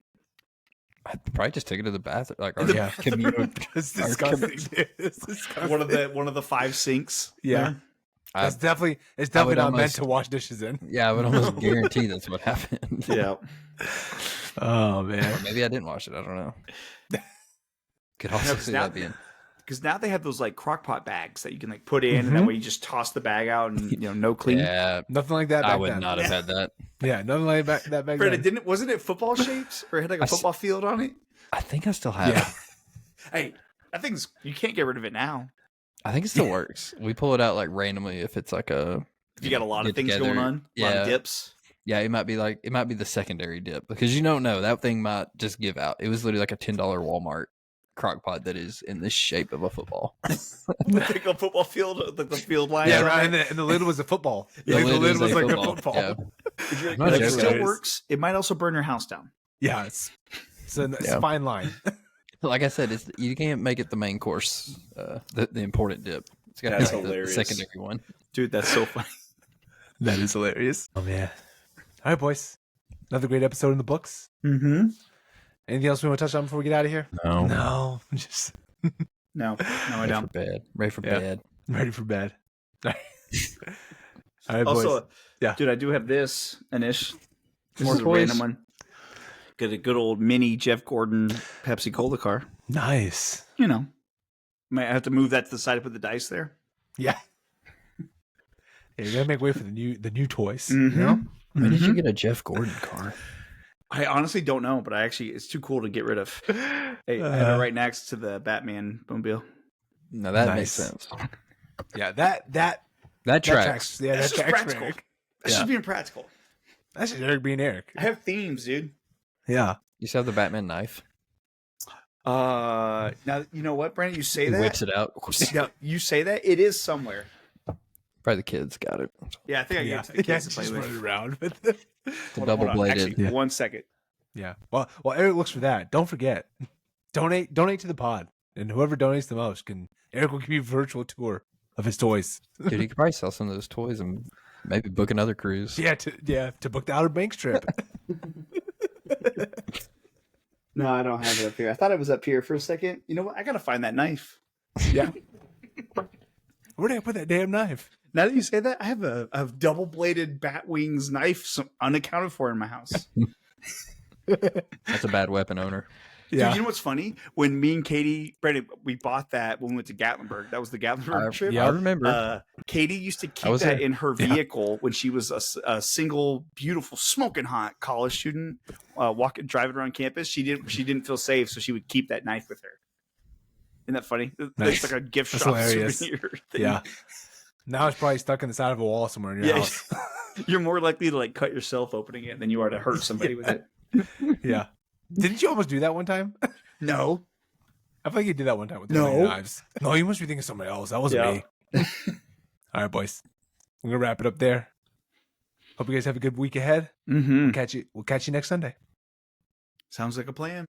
I probably just took it to the bathroom. Like, It's disgusting. It's disgusting. One of the 5 sinks. Yeah. It's definitely not meant to wash dishes in. Yeah, I would almost guarantee that's what happened. Yeah. Oh man. Or maybe I didn't wash it. I don't know. Could also see that being. Because now they have those like crock pot bags that you can like put in, and that way you just toss the bag out and no clean. Yeah, nothing like that. I would not have had that. Yeah, nothing like that back then. Wasn't it football shaped or it had like a football field on it? I think I still have it. Hey, I think you can't get rid of it now. I think it still works. We pull it out like randomly if it's like if you got a lot of things going on, a lot of dips. Yeah, it might be the secondary dip because you don't know that thing might just give out. It was literally like a $10 Walmart crock pot that is in the shape of a football. Like a football field, like the field line. Yeah, and the lid was a football. The lid was like a football. Yeah. If you're, Not like, it joking. still works. It might also burn your house down. Yeah, it's a fine line. Like I said, you can't make it the main course, the important dip. It's got to be the secondary one. Dude, that's so funny. That is hilarious. Oh, man. All right, boys. Another great episode in the books. Mm-hmm. Anything else we want to touch on before we get out of here? No. Just No, I don't. Ready for bed. Ready for bed. All right, Also, boys. Yeah. Dude, I do have this, Anish. This More is a toys? random one. Get a good old mini Jeff Gordon Pepsi Cola car. Nice. You know, might have to move that to the side to put the dice there. Yeah. You gotta make way for the new toys. Mm-hmm. You know? When did you get a Jeff Gordon car? I honestly don't know, but it's too cool to get rid of. Hey, I have it right next to the Batman mobile. No, that makes sense. Yeah, that tracks. Yeah, that's that just tracks. practical. Eric. That's just being practical. That's just Eric being Eric. I have themes, dude. Yeah. You still have the Batman knife? Now you know what, Brandon? You say He that. whips it out. Now, you say that it is somewhere. Probably the kids got it. Yeah, I think I gave it to the kids to play just with. running around with The double bladed. Actually, 1 second. Yeah. Well, Eric looks for that. Don't forget. Donate to the pod. And whoever donates the most Eric will give you a virtual tour of his toys. Dude, he could probably sell some of those toys and maybe book another cruise. Yeah, to book the Outer Banks trip. No, I don't have it up here. I thought it was up here for a second. You know what? I gotta find that knife. Yeah. Where did I put that damn knife? Now that you say that, I have a double bladed bat wings knife unaccounted for in my house. That's a bad weapon owner. Dude, Yeah. you know what's funny? When me and Katie, Brandon, we bought that when we went to Gatlinburg. That was the Gatlinburg trip. Yeah, I remember. Katie used to keep that in her vehicle when she was a single, beautiful, smoking hot college student, driving around campus. She didn't feel safe, so she would keep that knife with her. Isn't that funny? Nice. It's like a gift That's shop hilarious. souvenir thing. Yeah. Now it's probably stuck in the side of a wall somewhere in your house. You're more likely to like cut yourself opening it than you are to hurt somebody with it. Yeah. Didn't you almost do that one time? No. I feel like you did that one time with the knives. No, you must be thinking of somebody else. That wasn't me. All right, boys. We're gonna wrap it up there. Hope you guys have a good week ahead. Mm-hmm. We'll catch you next Sunday. Sounds like a plan.